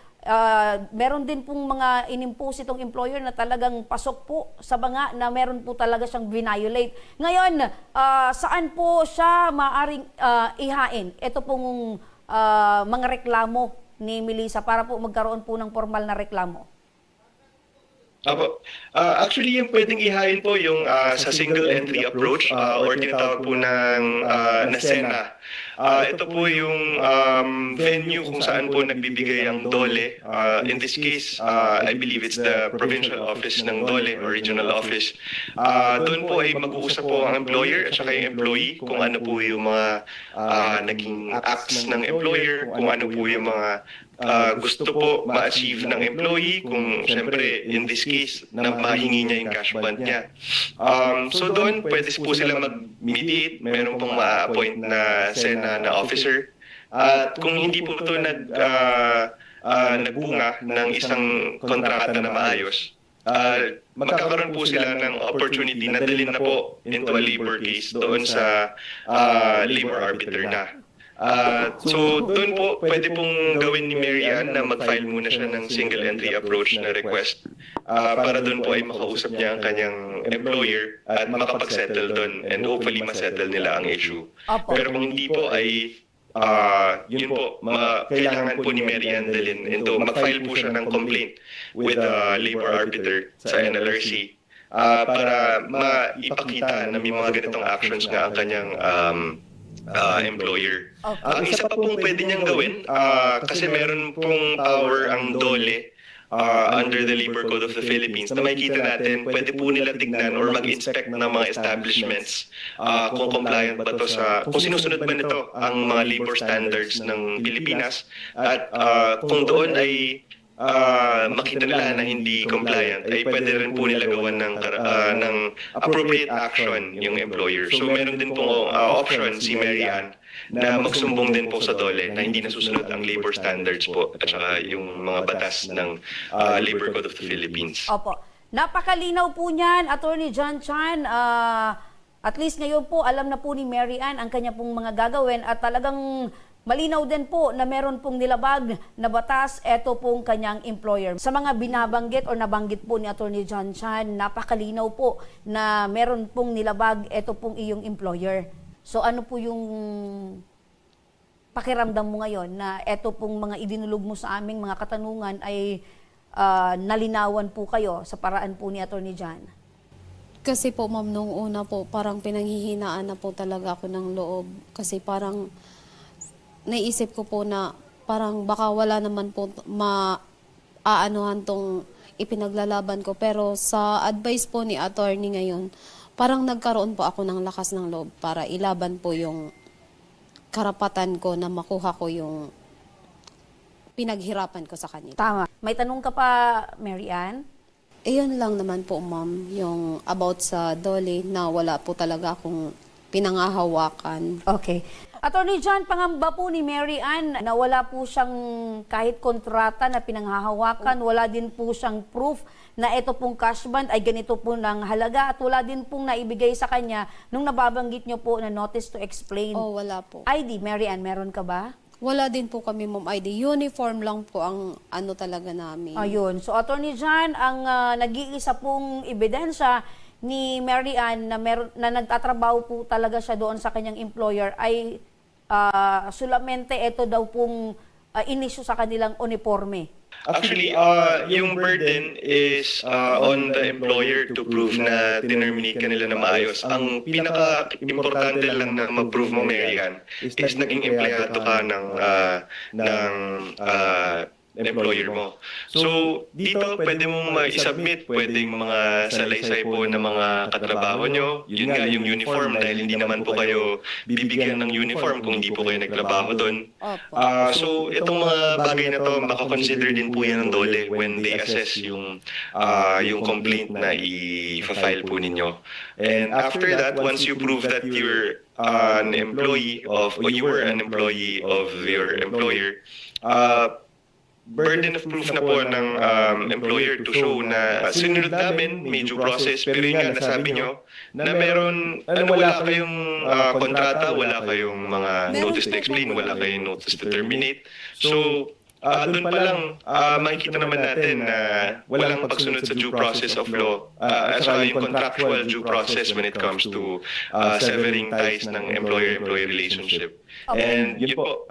meron din pong mga inimpose itong employer na talagang pasok po sa banga na meron po talaga siyang violate. Ngayon, saan po siya maaring ihain ito pong mga reklamo ni Melissa para po magkaroon po ng formal na reklamo? Apo. Actually, yung pwedeng ihain po yung sa single entry approach or tinatawag po ng na SENA. Ito po yung venue kung saan po nagbibigay ang DOLE. In this case, I believe it's the provincial office ng DOLE or regional office. Doon po ay mag-uusap po ang employer at saka yung employee kung ano po yung mga naging acts ng employer, kung ano po yung mga gusto po ma-achieve ng employee, kung siyempre in this case na mahingi niya yung cash bond niya. So doon pwede po sila mag-mediate, meron pong ma-appoint na SENA na officer. At kung hindi po ito nagbunga ng isang kontrata na maayos, magkakaroon po sila ng opportunity na dalhin na po into a labor case doon sa labor arbiter na. So doon po pwede pong gawin ni Mary Ann na mag-file muna siya ng single entry approach na request para doon po ay makausap niya ang kanyang employer at makapag-settle doon and hopefully ma-settle nila ang issue. Opo. Pero kung hindi po ay yun po, kailangan po ni Mary Ann dalhin into mag-file po siya ng complaint with the labor arbiter sa NLRC para maipakita na may mga ganitong actions nga ang kanyang employer. Ang isa pa pong pwede niyang gawin, kasi meron pong power ang DOLE under the Labor Code of the Philippines na makikita natin, pwede po nila tignan or mag-inspect ng mga establishments kung compliant ba to sa, kung sinusunod ba nito ang mga labor standards ng Pilipinas at kung doon ay makita nila na hindi compliant, ay pwede rin po nila gawan ng appropriate action yung employer. So meron din pong option si Mary Ann na magsumbong din po sa DOLE na hindi nasusunod ang labor standards po at saka yung mga batas ng Labor Code of the Philippines. Opo. Napakalinaw po niyan, Attorney John Chan. At least ngayon po, alam na po ni Mary Ann ang kanya pong mga gagawin at talagang malinaw din po na meron pong nilabag na batas, eto pong kanyang employer. Sa mga binabanggit o nabanggit po ni Attorney John Chan, napakalinaw po na meron pong nilabag, eto pong iyong employer. So ano po yung pakiramdam mo ngayon na eto pong mga idinulog mo sa aming mga katanungan ay nalinawan po kayo sa paraan po ni Attorney John? Kasi po ma'am, nung una po, parang pinanghihinaan na po talaga ako ng loob. Kasi parang naisip ko po na parang baka wala naman po maaanuhan tong ipinaglalaban ko. Pero sa advice po ni attorney ngayon, parang nagkaroon po ako ng lakas ng loob para ilaban po yung karapatan ko na makuha ko yung pinaghirapan ko sa kanila. Tama. May tanong ka pa, Mary Ann? Ayun lang naman po ma'am, yung about sa DOLE na wala po talaga akong pinangahawakan. Okay. Attorney John, pangamba po ni Mary Ann na wala po siyang kahit kontrata na pinanghahawakan, wala din po siyang proof na ito pong cash bond ay ganito po ng halaga at wala din pong naibigay sa kanya nung nababanggit niyo po na notice to explain. Oh, wala po. ID, Mary Ann, meron ka ba? Wala din po kami ma'am ID. Uniform lang po ang ano talaga namin. Ayun. So, Attorney John, ang nag-iisa pong ebidensya ni Mary Ann na nagtatrabaho po talaga siya doon sa kanyang employer ay solamente ito daw pong inisyu sa kanilang uniforme. Actually, yung burden is on the employer to prove na terminate kanila na maayos. Ang pinaka-importante lang na ma-prove mo, Mary Ann, is naging empleyado ka ng employer mo. So, dito pwede mong ma-submit, pwedeng mga salaysay po ng mga katrabaho nyo. Yun nga, yung uniform, dahil hindi naman po kayo bibigyan ng uniform kung hindi po kayo nagtrabaho doon. So, itong mga bagay na to, makakonsider din po yan ng DOLE when they assess yung complaint na i-file po ninyo. And after that, once you prove that you're an employee of, or you were an employee of your employer, burden of proof na po ng employer to show na sinunod namin, may due process, pero yun nga, nasabi nyo, na meron, wala kayong kontrata, wala kayong mga notice to explain, wala kayong notice to terminate. So, doon pa lang makikita naman natin na walang pagsunod sa due process of law at saka yung contractual due process when it comes to severing ties ng employer-employee relationship. And yun po,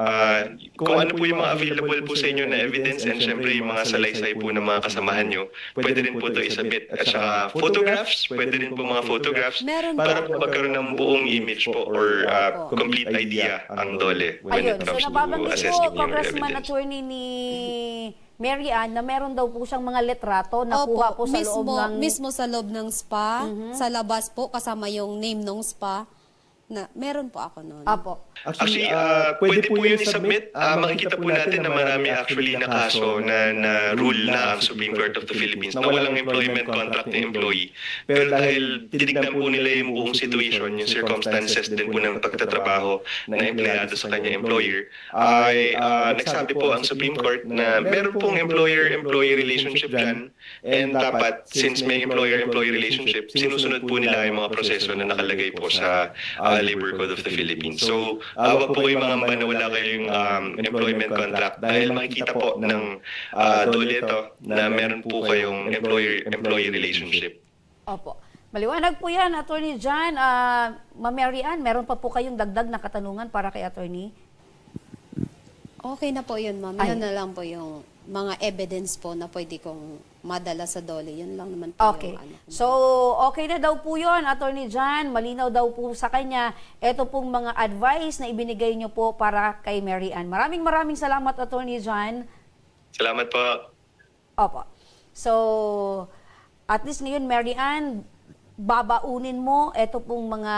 kung ano po yung mga available po sa inyo na evidence and syempre yung mga salaysay po ng mga kasamahan nyo, pwede rin po ito isabit. At saka photographs, pwede rin po mga photographs Meron para po. po magkaroon ng buong image po or complete idea ang DOLE when Ayun, it so comes to nababanggit assessing po, yung Congressman evidence. Attorney ni Mary Ann, na meron daw po siyang mga litrato na kuha po sa loob ng... mismo sa loob ng spa, sa labas po, kasama yung name ng spa, na meron po ako noon. Apo. Actually, pwede po yun i-submit. Makikita po natin na marami actually na kaso na rule na ang Supreme Court of the Philippines na walang employment contract ng employee. Pero dahil tinignan po nila yung buong situation, yung circumstances din po ng pagtatrabaho ng empleyado sa kanyang employer, ay nagsabi po ang Supreme Court na meron pong employer-employee relationship dyan, and dapat, since may employer-employee relationship, sinusunod po nila yung mga proseso na nakalagay po sa Labor Code of the Philippines. So, wag po kayong mangamba na wala kayong employment contract dahil makikita po ng DOLE ito na meron po kayong employer-employee relationship. Opo. Maliwanag po yan, Attorney John. Ma'am Mary Ann, meron pa po kayong dagdag na katanungan para kay Attorney? Okay na po yun, ma'am. Ay. Yan na lang po yung mga evidence po na pwede kong madala sa DOLE. Yun lang naman po Okay. yung ano. So, okay na daw po yun, Attorney John. Malinaw daw po sa kanya. Ito pong mga advice na ibinigay niyo po para kay Mary Ann. Maraming salamat, Attorney John. Salamat po. Opo. So, at least ngayon, Mary Ann, babaunin mo ito pong mga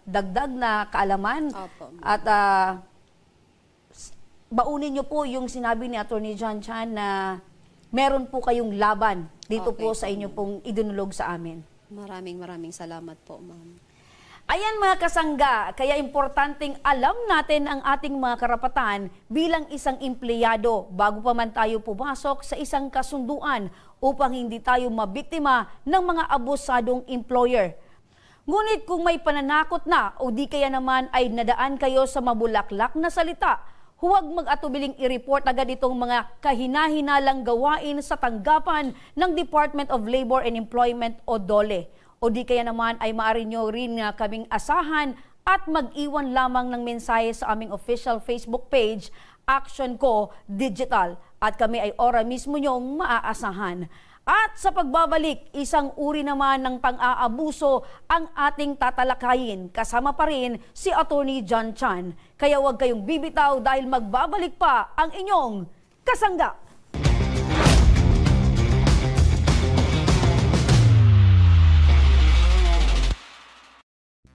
dagdag na kaalaman. Opo. At baunin niyo po yung sinabi ni Attorney John Chan na meron po kayong laban dito Okay po sa inyo pong idinulog sa amin. Maraming salamat po, ma'am. Ayan mga kasangga, kaya importanteng alam natin ang ating mga karapatan bilang isang empleyado bago pa man tayo pumasok sa isang kasunduan upang hindi tayo mabiktima ng mga abusadong employer. Ngunit kung may pananakot na o di kaya naman ay nadaan kayo sa mabulaklak na salita, huwag mag-atubiling i-report agad itong mga kahina-hinalang gawain sa tanggapan ng Department of Labor and Employment o DOLE. O di kaya naman ay maaari nyo rin kaming asahan at mag-iwan lamang ng mensahe sa aming official Facebook page, Action Ko Digital. At kami ay ora mismo nyong maaasahan. At sa pagbabalik, isang uri naman ng pang-aabuso ang ating tatalakayin. Kasama pa rin si Attorney John Chan. Kaya huwag kayong bibitaw dahil magbabalik pa ang inyong kasangga.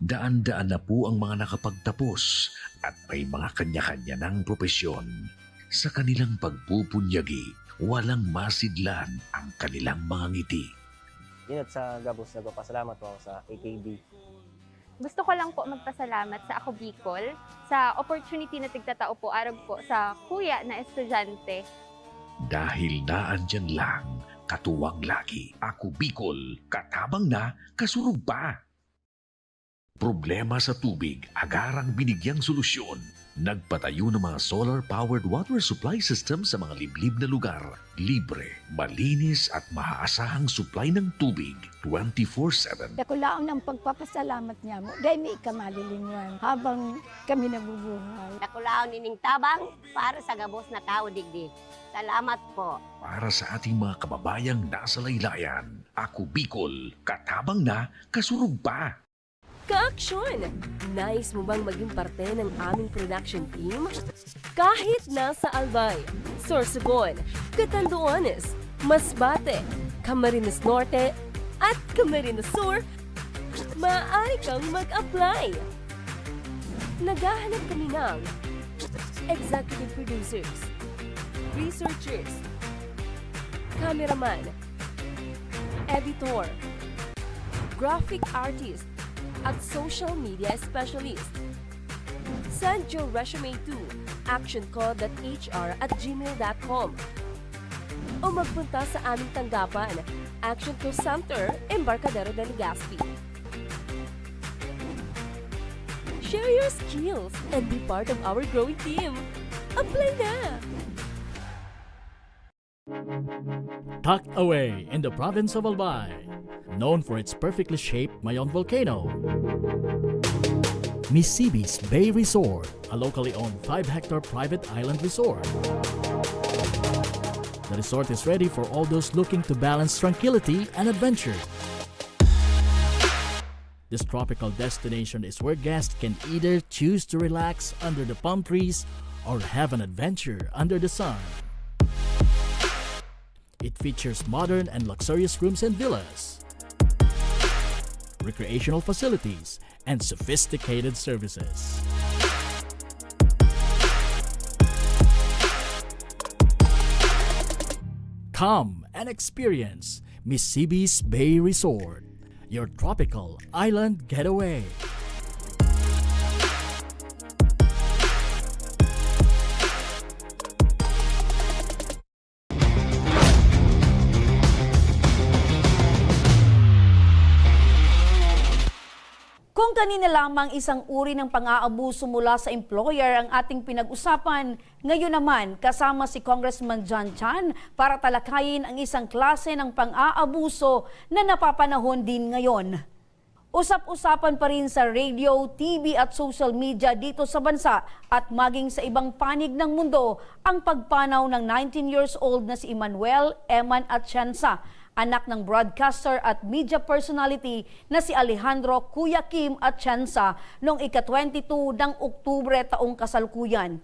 Daan-daan na po ang mga nakapagtapos at may mga kanya-kanya ng propesyon. Sa kanilang pagpupunyagi, walang masidlan ang kanilang mga ngiti. Yun at sa Gabos, nagpapasalamat po ako sa AKB. Gusto ko lang po magpasalamat sa Ako Bicol sa opportunity na tigtatao po arag po sa kuya na estudyante. Dahil naandyan lang, katuwang lagi. Ako Bicol, katabang na, kasurug pa. Problema sa tubig, agarang binigyang solusyon. Nagpatayo ng mga solar-powered water supply system sa mga liblib na lugar. Libre, malinis at maaasahang supply ng tubig 24/7. Dako laon ang pagpapasalamat niya mo. Dahil may kamalilinwan habang kami nabubuhay. Nakulaon nining tabang para sa gabos na tao digdi. Salamat po. Para sa ating mga kababayang nasa laylayan, Ako Bicol, katabang na, kasurug pa. Ka-aksyon! Nais mo bang maging parte ng aming production team? Kahit nasa Albay, Sorsogon, Catanduanes, Masbate, Camarines Norte, at Camarines Sur, maaari kang mag-apply. Naghahanap kami ng executive producers, researchers, cameraman, editor, graphic artist, at social media specialist. Send your resume to actionco.hr@gmail.com o magpunta sa aming tanggapan, Action Co Center, Embarcadero de Legazpi. Share your skills and be part of our growing team. Apply na! Tucked away in the province of Albay, known for its perfectly shaped Mayon volcano, Misibis Bay Resort, a locally owned 5-hectare private island resort. The resort is ready for all those looking to balance tranquility and adventure. This tropical destination is where guests can either choose to relax under the palm trees or have an adventure under the sun. It features modern and luxurious rooms and villas, recreational facilities, and sophisticated services. Come and experience Misibis Bay Resort, your tropical island getaway. Kung kanina lamang isang uri ng pang-aabuso mula sa employer ang ating pinag-usapan, ngayon naman kasama si Congressman John Chan para talakayin ang isang klase ng pang-aabuso na napapanahon din ngayon. Usap-usapan pa rin sa radio, TV at social media dito sa bansa at maging sa ibang panig ng mundo ang pagpanaw ng 19 years old na si Emmanuel Eman Atienza, anak ng broadcaster at media personality na si Alejandro Kuya Kim Atienza noong ika-22 ng Oktubre taong kasalukuyan.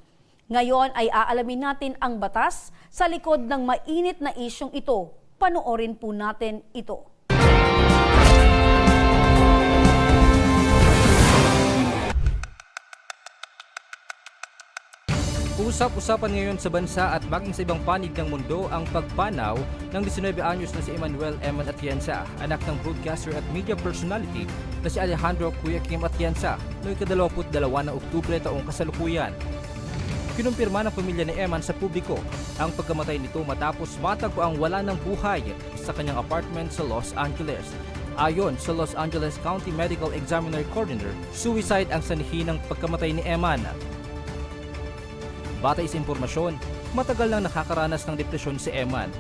Ngayon ay aalamin natin ang batas sa likod ng mainit na isyong ito. Panoorin po natin ito. Usap-usapan ngayon sa bansa at maging sa ibang panig ng mundo ang pagpanaw ng 19 anyos na si Emmanuel Eman Atienza, anak ng broadcaster at media personality na si Alejandro Kuya Kim Atienza noong ika-22 ng Oktubre taong kasalukuyan. Kinumpirma ng pamilya ni Eman sa publiko ang pagkamatay nito matapos matagpo ang wala ng buhay sa kanyang apartment sa Los Angeles. Ayon sa Los Angeles County Medical Examiner Coroner, suicide ang sanhi ng pagkamatay ni Eman. Batay sa impormasyon, matagal nang nakakaranas ng depresyon si Eman.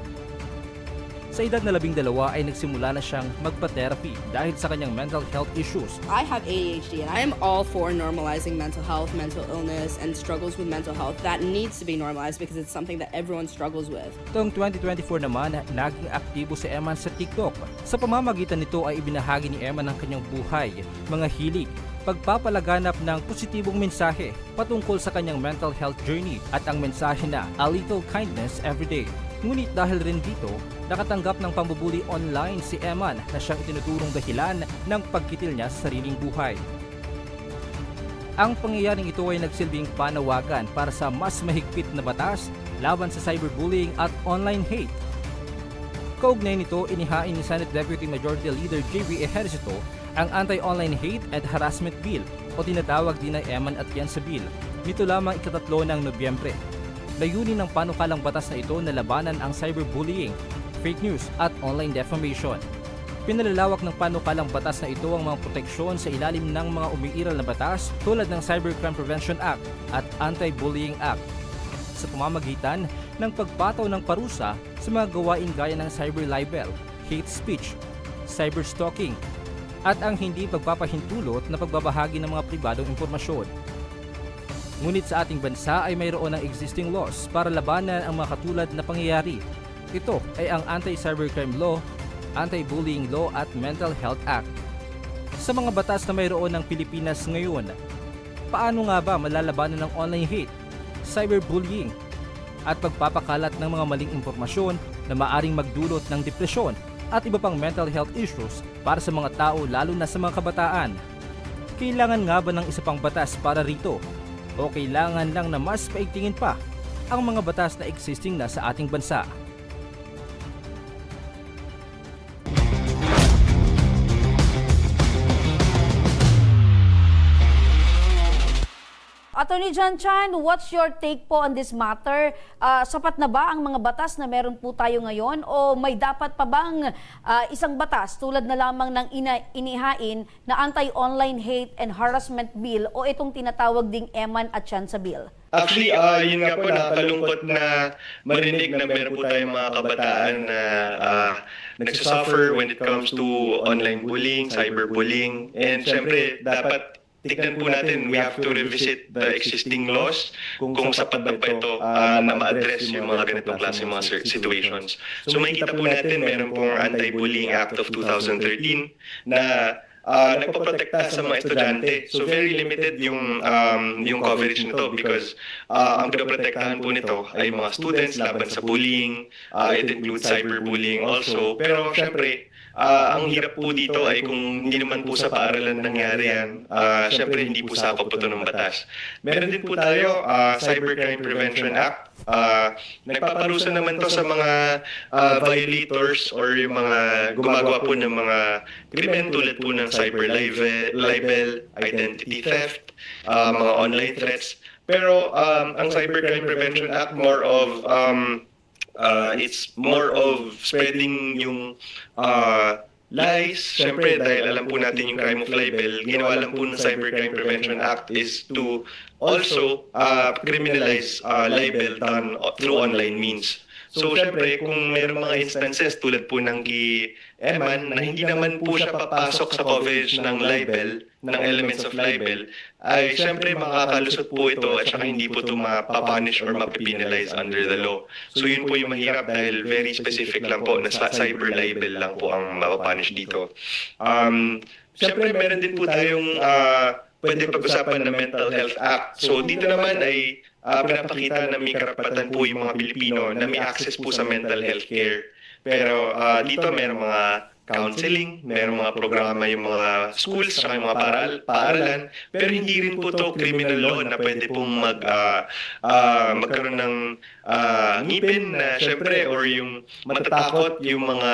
Sa edad na 12 ay nagsimula na siyang magpa-therapy dahil sa kanyang mental health issues. I have ADHD and I am all for normalizing mental health, mental illness, and struggles with mental health. That needs to be normalized because it's something that everyone struggles with. Taong 2024 naman, naging aktibo si Eman sa TikTok. Sa pamamagitan nito ay ibinahagi ni Eman ang kanyang buhay, mga hilig, pagpapalaganap ng positibong mensahe patungkol sa kanyang mental health journey at ang mensahe na A Little Kindness Everyday. Ngunit dahil rin dito, nakatanggap ng pambubuli online si Eman na siyang itinuturong dahilan ng pagkitil niya sa sariling buhay. Ang pangyayaring ito ay nagsilbing panawagan para sa mas mahigpit na batas laban sa cyberbullying at online hate. Kaugnay nito, inihain ni Senate Deputy Majority Leader J.B. Ejercito ang Anti-Online Hate and Harassment Bill o tinatawag din na Eman Atienza Bill nito lamang ika-3 ng Nobyembre. Layunin ng panukalang batas na ito na labanan ang cyberbullying, fake news at online defamation. Pinalalawak ng panukalang batas na ito ang mga proteksyon sa ilalim ng mga umiiral na batas tulad ng Cybercrime Prevention Act at Anti-Bullying Act sa pamamagitan ng pagpataw ng parusa sa mga gawain gaya ng cyber libel, hate speech, cyberstalking, at ang hindi pagpapahintulot na pagbabahagi ng mga pribadong impormasyon. Ngunit sa ating bansa ay mayroon ng existing laws para labanan ang mga katulad na pangyayari. Ito ay ang Anti-Cybercrime Law, Anti-Bullying Law at Mental Health Act. Sa mga batas na mayroon ng Pilipinas ngayon, paano nga ba malalabanan ng online hate, cyberbullying, at pagpapakalat ng mga maling impormasyon na maaring magdulot ng depresyon at iba pang mental health issues para sa mga tao lalo na sa mga kabataan? Kailangan nga ba ng isa pang batas para rito? O kailangan lang na mas paigtingin pa ang mga batas na existing na sa ating bansa? At Attorney John Chan, what's your take po on this matter? Sapat na ba ang mga batas na meron po tayo ngayon o may dapat pa bang isang batas tulad na lamang ng inihain na Anti-Online Hate and Harassment Bill o itong tinatawag ding Eman Atienza Bill? Actually, yun nga po, nakakalungkot na marinig na meron po tayong mga kabataan na nagsasuffer when it comes to online bullying, cyberbullying. And syempre, dapat tignan po natin, we have to revisit the existing laws kung sapat na ba ito na ma-address yung mga ganitong klase mga situations. So makikita po natin, meron pong Anti-Bullying Act of 2013 na nagpaprotekta sa mga estudyante. So very limited yung coverage nito because ang pinoprotektahan po nito ay mga students laban sa bullying. It includes cyberbullying also. Pero syempre, ang hirap po dito ay kung hindi naman po sa paaralan nangyari yan, syempre hindi po sakop po ito ng batas. Meron din po tayo Cybercrime Prevention Act. Nagpaparusa naman to sa mga violators or yung mga gumagawa po ng mga krimen tulad po ng cyber libel, identity theft, mga online threats. Pero ang Cybercrime Prevention Act it's more of spreading yung lies. Siyempre, dahil alam po natin yung crime of libel, ginawa lang po ng Cybercrime Prevention Act is to also criminalize libel done through online means. So, syempre, kung mayroong mga instances tulad po ng kay Eman na hindi naman po siya papasok sa coverage ng libel, ng elements of libel, ay syempre makakalusot po ito at saka hindi po ito mapapunish or mapipinalize under the law. So, yun po yung mahirap dahil very specific lang po na cyber libel lang po ang mapapunish dito. Syempre, meron din po tayong pwede pag-usapan na Mental Health Act. So, dito naman ay pinapakita na may karapatan po yung mga Pilipino na may access po sa mental health care. Pero dito mayroong mga counseling, mayroong mga programa yung mga schools, saka yung mga paaralan, pero hindi rin po ito criminal law na pwede pong magkaroon ng ngipin na syempre or yung matatakot yung mga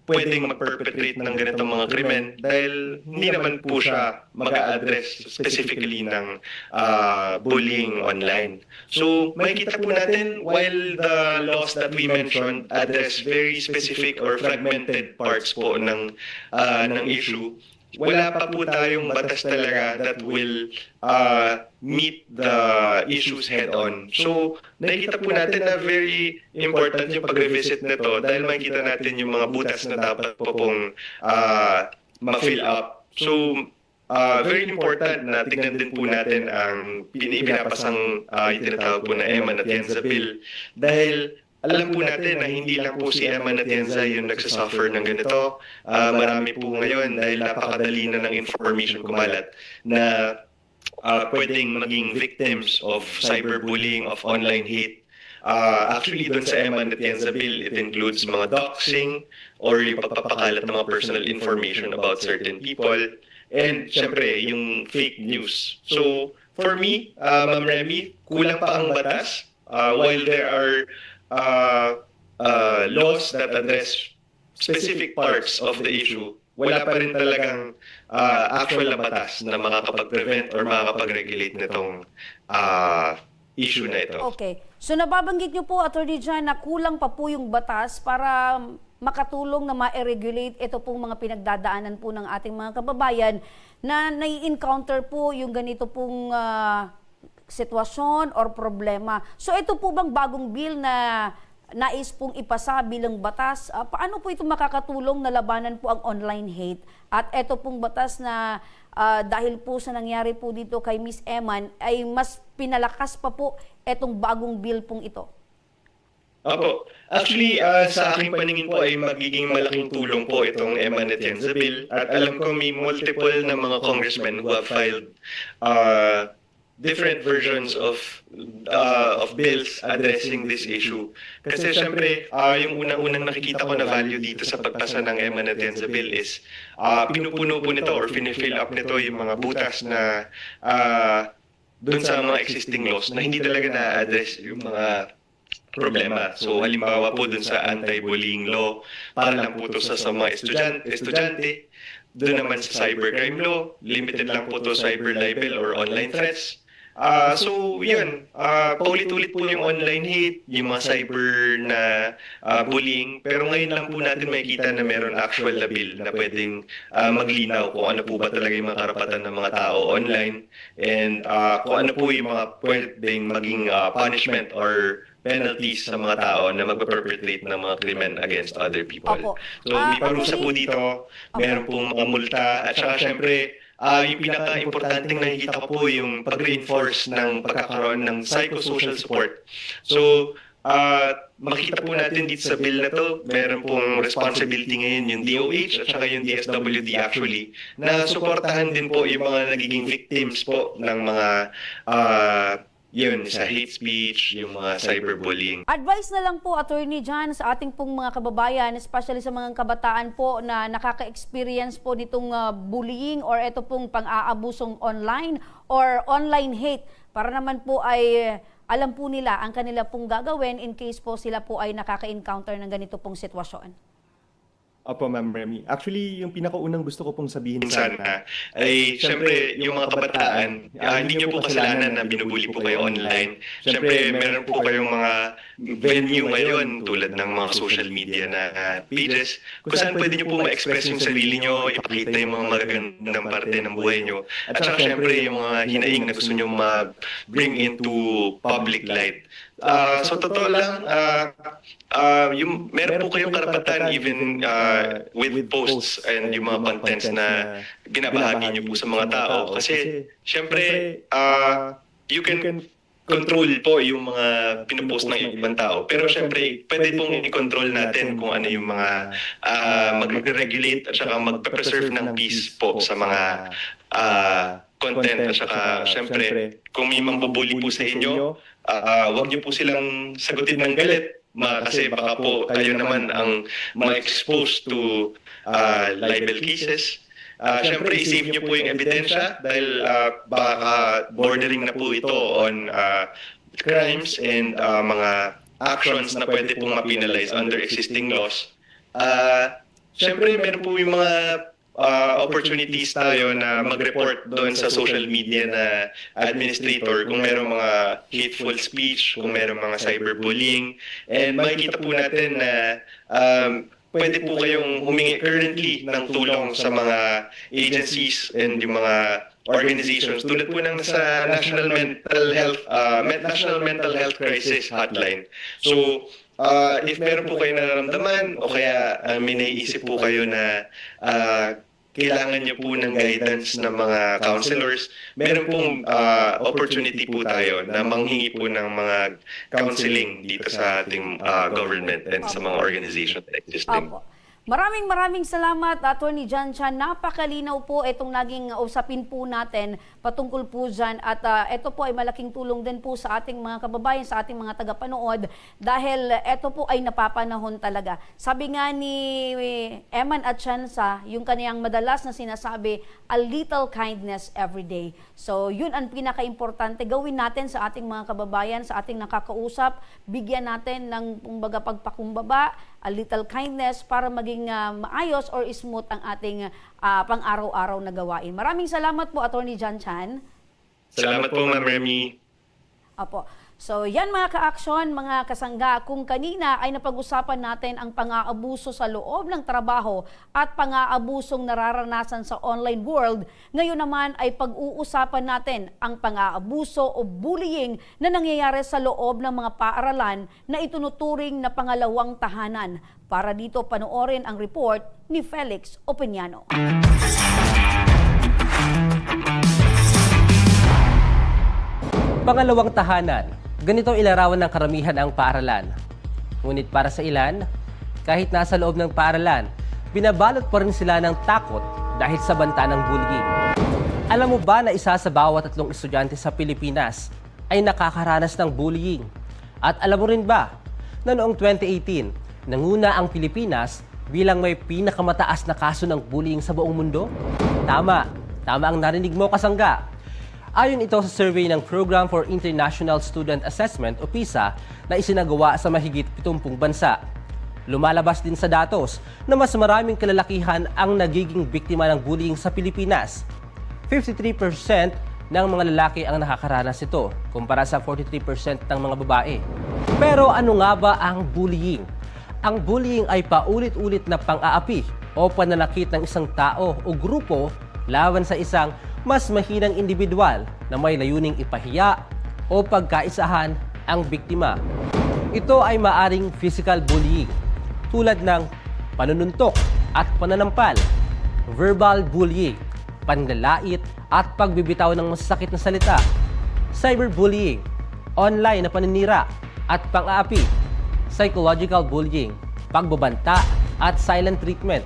pwedeng mag-perpetrate ng ganitong mga krimen dahil hindi naman po siya mag-a-address specifically ng bullying online. So, makikita po natin while the laws that we mentioned address very specific or fragmented parts po ng issue, wala pa po tayong batas talaga that will meet the issues head-on. So, nakikita po natin na very important yung pag-revisit nito dahil makikita natin yung mga butas na dapat po pong ma-fill up. So, very important na tignan din po natin ang pinapasang yung tinatawag po na Eman Atienza Bill dahil alam po natin na hindi lang po si Eman Atienza yung nagsasuffer ng ganito. Marami po ngayon dahil napakadali na ng information kumalat na pwedeng maging victims of cyberbullying, of online hate. Actually, doon sa Eman Atienza Bill, it includes mga doxing or yung pagpapakalat ng mga personal information about certain people. And syempre, yung fake news. So, for me, Ma'am Remy, kulang pa ang batas. While there are laws that address specific parts of the issue, wala pa rin talagang actual na batas na makakapag-prevent or makakapag-regulate nitong issue na ito. Okay. So nababanggit niyo po, Attorney John, na kulang pa po yung batas para makatulong na ma-regulate ito pong mga pinagdadaanan po ng ating mga kababayan na nai-encounter po yung ganito pong sitwasyon or problema. So ito po bang bagong bill na nais pong ipasa bilang batas? Paano po ito makakatulong na labanan po ang online hate? At ito pong batas na dahil po sa nangyari po dito kay Miss Eman ay mas pinalakas pa po itong bagong bill pong ito. Opo. Actually, sa aking paningin po ay magiging malaking tulong po itong Eman Atienza Bill. At alam ko may multiple na mga congressmen who have filed different versions of bills addressing this issue. Kasi syempre, yung unang-unang nakikita ko na value dito sa pagpasa ng Eman Atienza Bill is pinupuno po nito or finifill up nito yung mga butas na dun sa mga existing laws na hindi talaga na-address yung mga problema. So halimbawa po dun sa anti-bullying law, para lang po to sa mga estudyante. Doon naman sa cybercrime law, limited lang po to cyber libel or online threats. So, yun, paulit-ulit po yung online hate, yung mga cyber na bullying, pero ngayon lang po natin makikita na meron actual na bill na pwedeng maglinaw kung ano po ba talaga yung mga karapatan ng mga tao online and kung ano po yung mga pwedeng maging punishment or penalties sa mga tao na magpa-perpetrate ng mga krimen against other people. Opo. So, may parusa po dito, meron pong mga multa, at saka syempre, yung pinaka-importanting nakikita ko po yung pag-reinforce ng pagkakaroon ng psychosocial support. So, makita po natin dito sa bill na to, meron pong responsibility ngayon yung DOH at saka yung DSWD actually, na suportahan din po yung mga nagiging victims po ng mga yun, sa hate speech, yung mga cyberbullying. Advice na lang po, Attorney John, sa ating pong mga kababayan, especially sa mga kabataan po na nakaka-experience po nitong bullying or ito pong pang-aabusong online or online hate, para naman po ay alam po nila ang kanila pong gagawin in case po sila po ay nakaka-encounter ng ganito pong sitwasyon. Opo, Ma'am Remy. Actually, yung pinakaunang gusto ko pong sabihin Sana ay syempre yung mga kabataan, hindi niyo po kasalanan na binubuli po kayo online. Syempre meron po kayong mga venue ngayon tulad ng mga social media na pages kung saan pwede niyo po ma-express yung sarili niyo, ipakita yung mga magagandang parte ng buhay niyo. At saka syempre yung mga hinaing na gusto niyo ma-bring into public light. So totoo lang, yung meron po kayong karapatan even with posts and yung mga contents na binabahagi niyo po sa mga tao. Kasi syempre, you can control po yung mga pinopost ng ibang tao. Pero syempre, pwede pong i-control natin kung ano yung mga mag-regulate at saka mag-preserve ng peace po sa mga content. At saka syempre, kung may mambubuli po sa inyo, huwag niyo po silang sagutin ng galit. Kasi baka po kayo naman ang ma-expose to libel cases. Siyempre, i-save niyo po yung ebidensya dahil baka bordering na po ito on crimes and mga actions na pwede pong ma-penalize under existing laws. Siyempre, meron po yung mga opportunities tayo na mag-report doon sa social media na administrator kung merong mga hateful speech, kung merong mga cyberbullying. And makikita po natin na pwede po kayong humingi currently ng tulong sa mga agencies and yung mga organizations tulad po ng sa National Mental Health Crisis Hotline. So, if meron po kayo nararamdaman o kaya may naiisip po kayo na kailangan niyo po ng guidance ng mga counselors, meron pong opportunity po tayo na manghingi po ng mga counseling dito sa ating government and sa mga organization na existing. Opo. Maraming salamat, Attorney John Chan. Napakalinaw po itong naging usapin po natin patungkol po dyan. At ito po ay malaking tulong din po sa ating mga kababayan, sa ating mga tagapanood dahil ito po ay napapanahon talaga. Sabi nga ni Eman Atienza, yung kaniyang madalas na sinasabi, a little kindness every day. So yun ang pinaka-importante gawin natin sa ating mga kababayan, sa ating nakakausap, bigyan natin ng kumbaga pagpakumbaba, a little kindness para maging maayos or smooth ang ating pang-araw-araw na gawain. Maraming salamat po, Attorney John Chan. Salamat po, Ma'am Remy. Apo. So yan mga ka-aksyon, mga kasangga, kung kanina ay napag-usapan natin ang pang-aabuso sa loob ng trabaho at pang-aabusong nararanasan sa online world, ngayon naman ay pag-uusapan natin ang pang-aabuso o bullying na nangyayari sa loob ng mga paaralan na itunuturing na pangalawang tahanan. Para dito panoorin ang report ni Felix Opiniano. Pangalawang tahanan. Ganito ilarawan ng karamihan ang paaralan. Ngunit para sa ilan, kahit nasa loob ng paaralan, binabalot pa rin sila ng takot dahil sa banta ng bullying. Alam mo ba na isa sa bawat 3 estudyante sa Pilipinas ay nakakaranas ng bullying? At alam mo rin ba na noong 2018, nanguna ang Pilipinas bilang may pinakamataas na kaso ng bullying sa buong mundo? Tama ang narinig mo, kasangga. Ayon ito sa survey ng Program for International Student Assessment o PISA na isinagawa sa mahigit 70 bansa. Lumalabas din sa datos na mas maraming kalalakihan ang nagiging biktima ng bullying sa Pilipinas. 53% ng mga lalaki ang nakakaranas nito kumpara sa 43% ng mga babae. Pero ano nga ba ang bullying? Ang bullying ay paulit-ulit na pang-aapi o pananakit ng isang tao o grupo laban sa isang mas mahinang individual na may layuning ipahiya o pagkaisahan ang biktima. Ito ay maaring physical bullying tulad ng panununtok at pananampal, verbal bullying, panlalait at pagbibitaw ng masasakit na salita, cyberbullying, online na paninira at pang-aapi, psychological bullying, pagbabanta at silent treatment.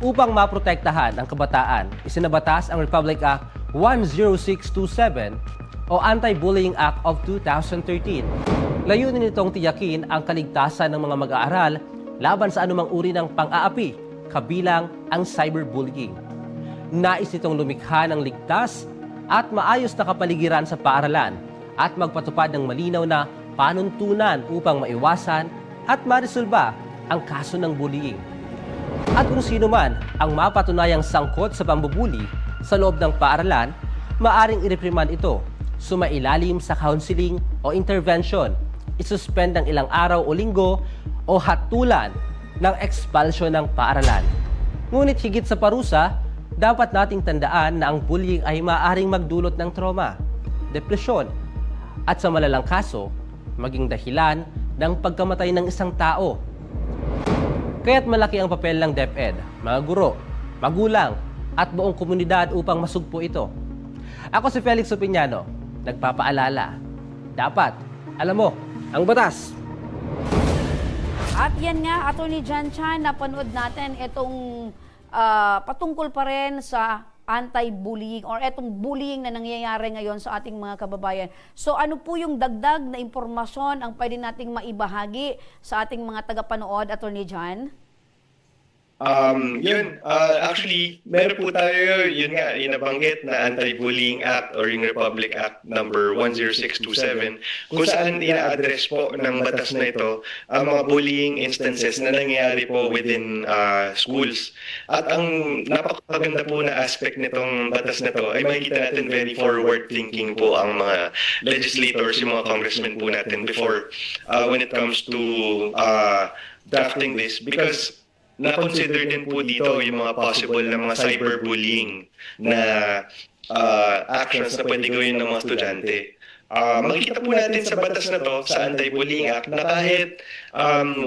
Upang maprotektahan ang kabataan, isinabatas ang Republic Act 10627 o Anti-Bullying Act of 2013. Layunin nitong tiyakin ang kaligtasan ng mga mag-aaral laban sa anumang uri ng pang-aapi, kabilang ang cyberbullying. Nais nitong lumikha ng ligtas at maayos na kapaligiran sa paaralan at magpatupad ng malinaw na panuntunan upang maiwasan at maresolba ang kaso ng bullying. At kung sino man ang mapatunayang sangkot sa pambubuli sa loob ng paaralan, maaring ireprimand ito, sumailalim sa counseling o intervention, isuspend ng ilang araw o linggo o hatulan ng expulsion ng paaralan. Ngunit higit sa parusa, dapat nating tandaan na ang bullying ay maaaring magdulot ng trauma, depresyon, at sa malalang kaso, maging dahilan ng pagkamatay ng isang tao. Kaya't malaki ang papel ng DepEd, mga guro, magulang, at buong komunidad upang masugpo ito. Ako si Felix Opiniano, nagpapaalala. Dapat, alam mo, ang batas. At yan nga, Attorney John Chan, napanood natin itong patungkol pa rin sa anti-bullying or etong bullying na nangyayari ngayon sa ating mga kababayan. So ano po yung dagdag na impormasyon ang pwede nating maibahagi sa ating mga tagapanood, Attorney John? Actually, meron po tayo, yun nga, yung nabanggit na Anti-Bullying Act or yung Republic Act number 10627, kung saan ina-address po ng batas na ito ang mga bullying instances na nangyayari po within schools. At ang napakaganda po na aspect nitong batas na ito ay makikita natin very forward-thinking po ang mga legislators, yung mga congressmen po natin before when it comes to drafting this, because na-consider din po dito yung mga possible na mga cyberbullying na actions na pwede gawin ng mga estudyante. Makikita po natin sa batas na to, sa Anti-Bullying Act, na kahit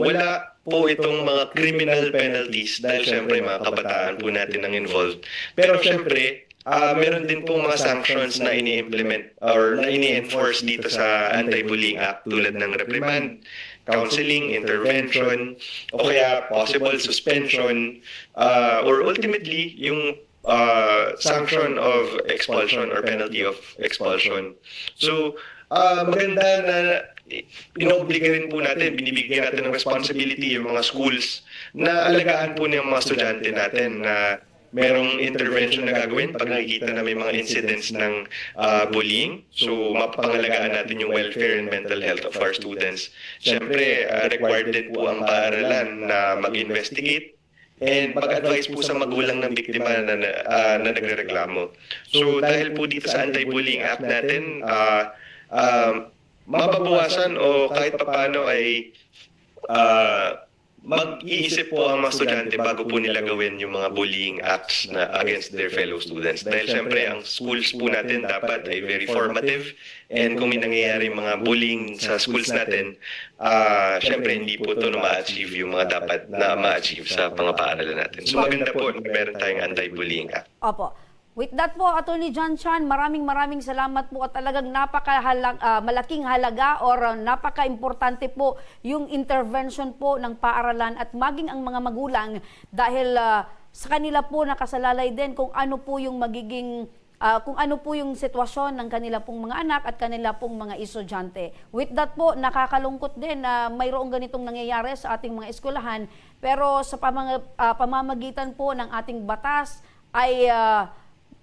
wala po itong mga criminal penalties dahil syempre mga kabataan po natin ang involved. Pero syempre, meron din pong mga sanctions na ini-implement or na ini-enforce dito sa Anti-Bullying Act tulad ng reprimand, counseling, intervention, o kaya possible suspension, or ultimately, yung sanction of expulsion or penalty of expulsion. So, maganda na inobliga rin po natin, binibigyan natin ng responsibility yung mga schools na alagaan po ng mga estudyante natin na merong intervention na gagawin pag nakikita na may mga incidents ng bullying. So, mapangalagaan natin yung welfare and mental health of our students. Siyempre, required din po ang paaralan na mag-investigate and mag-advise po sa magulang ng biktima na nagrereklamo. So, dahil po dito sa Anti-Bullying Act natin, mababawasan o kahit papaano ay mag-iisip po ang mga estudyante bago po nila gawin yung mga bullying acts na against their fellow students. Dahil syempre, ang schools po natin dapat ay very formative, and kung may nangyayari mga bullying sa schools natin, syempre hindi po ito na ma-achieve yung mga dapat na ma-achieve sa mga paaralan natin. So maganda po na meron tayong Anti-Bullying Act. Opo. With that po, Attorney John Chan, maraming salamat po at talagang malaking halaga or napaka-importante po yung intervention po ng paaralan at maging ang mga magulang dahil sa kanila po nakasalalay din kung ano po yung magiging kung ano po yung sitwasyon ng kanila pong mga anak at kanila pong mga estudyante. With that po, nakakalungkot din na mayroong ganitong nangyayari sa ating mga eskwelahan, pero sa pamamagitan po ng ating batas ay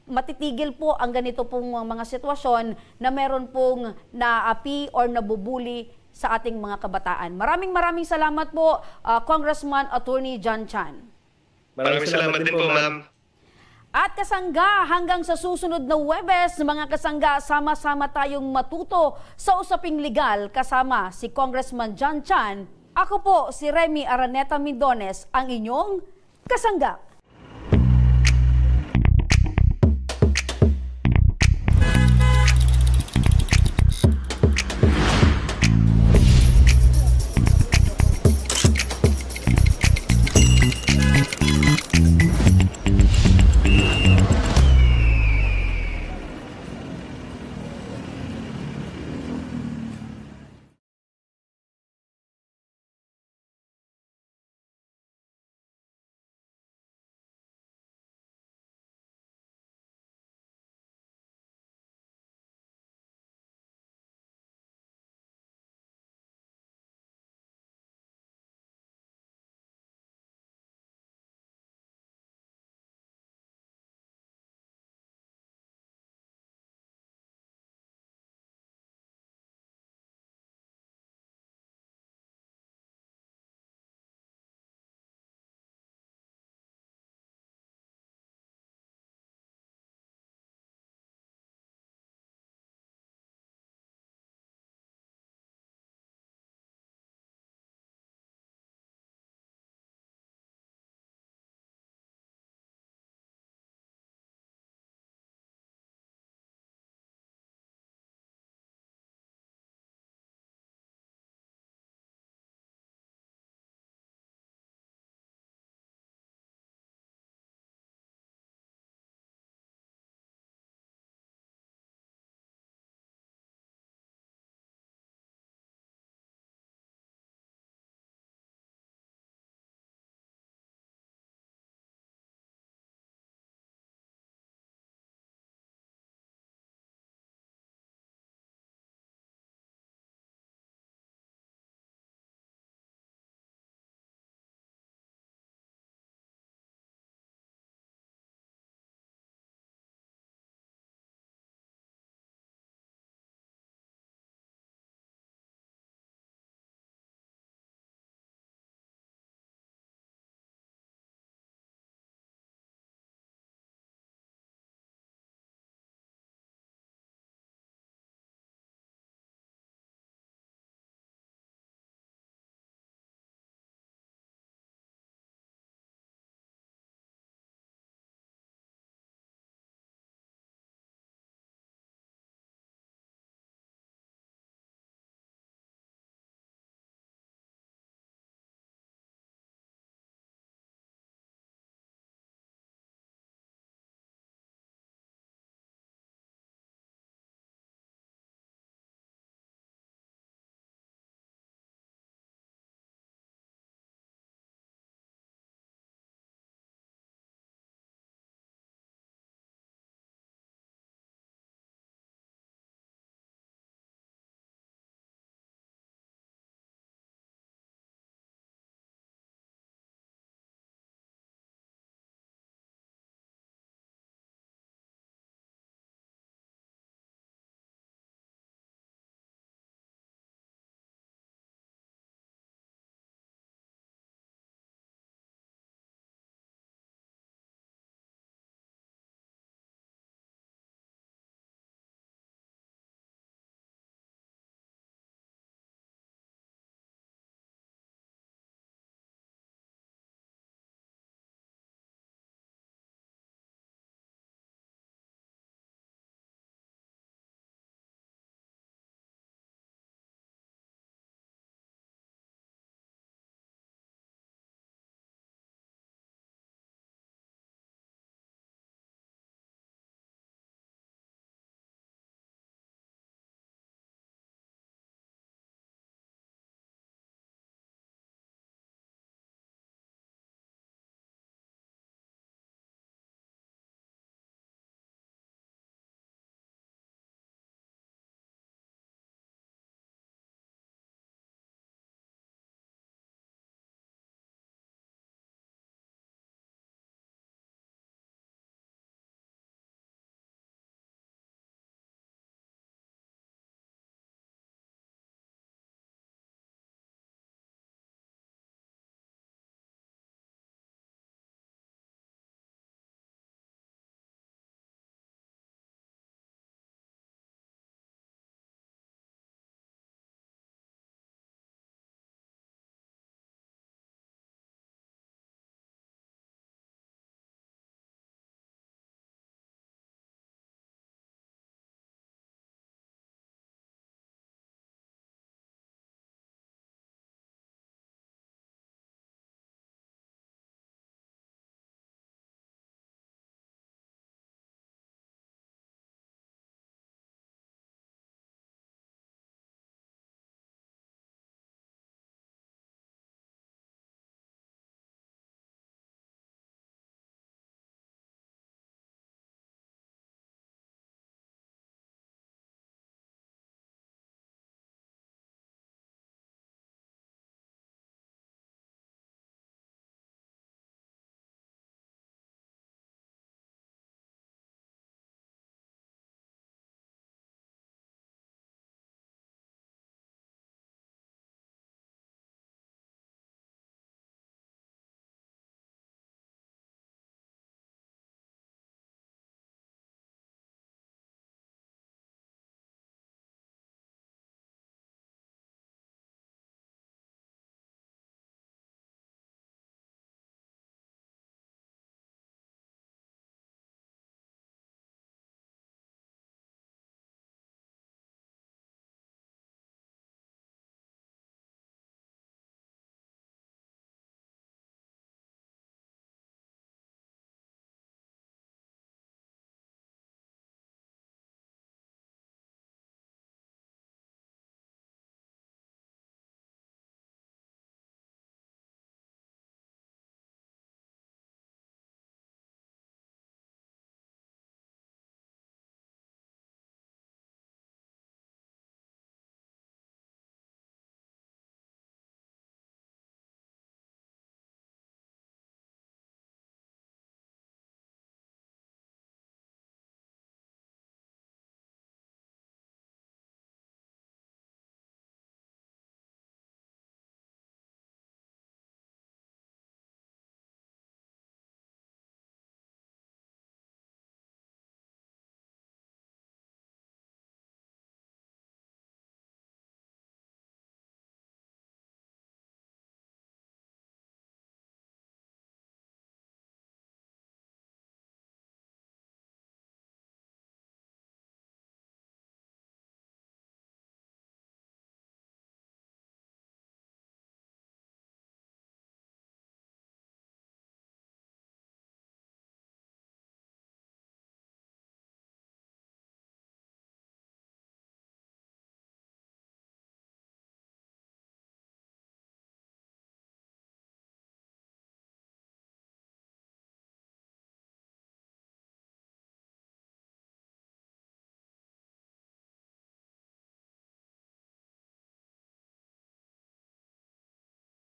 matitigil po ang ganito pong mga sitwasyon na meron pong naapi or nabubuli sa ating mga kabataan. Maraming salamat po, Congressman Attorney John Chan. Maraming salamat din po, ma'am. At kasangga, hanggang sa susunod na Huwebes, mga kasangga, sama-sama tayong matuto sa usaping legal kasama si Congressman John Chan. Ako po si Remy Araneta Mindones, ang inyong kasangga.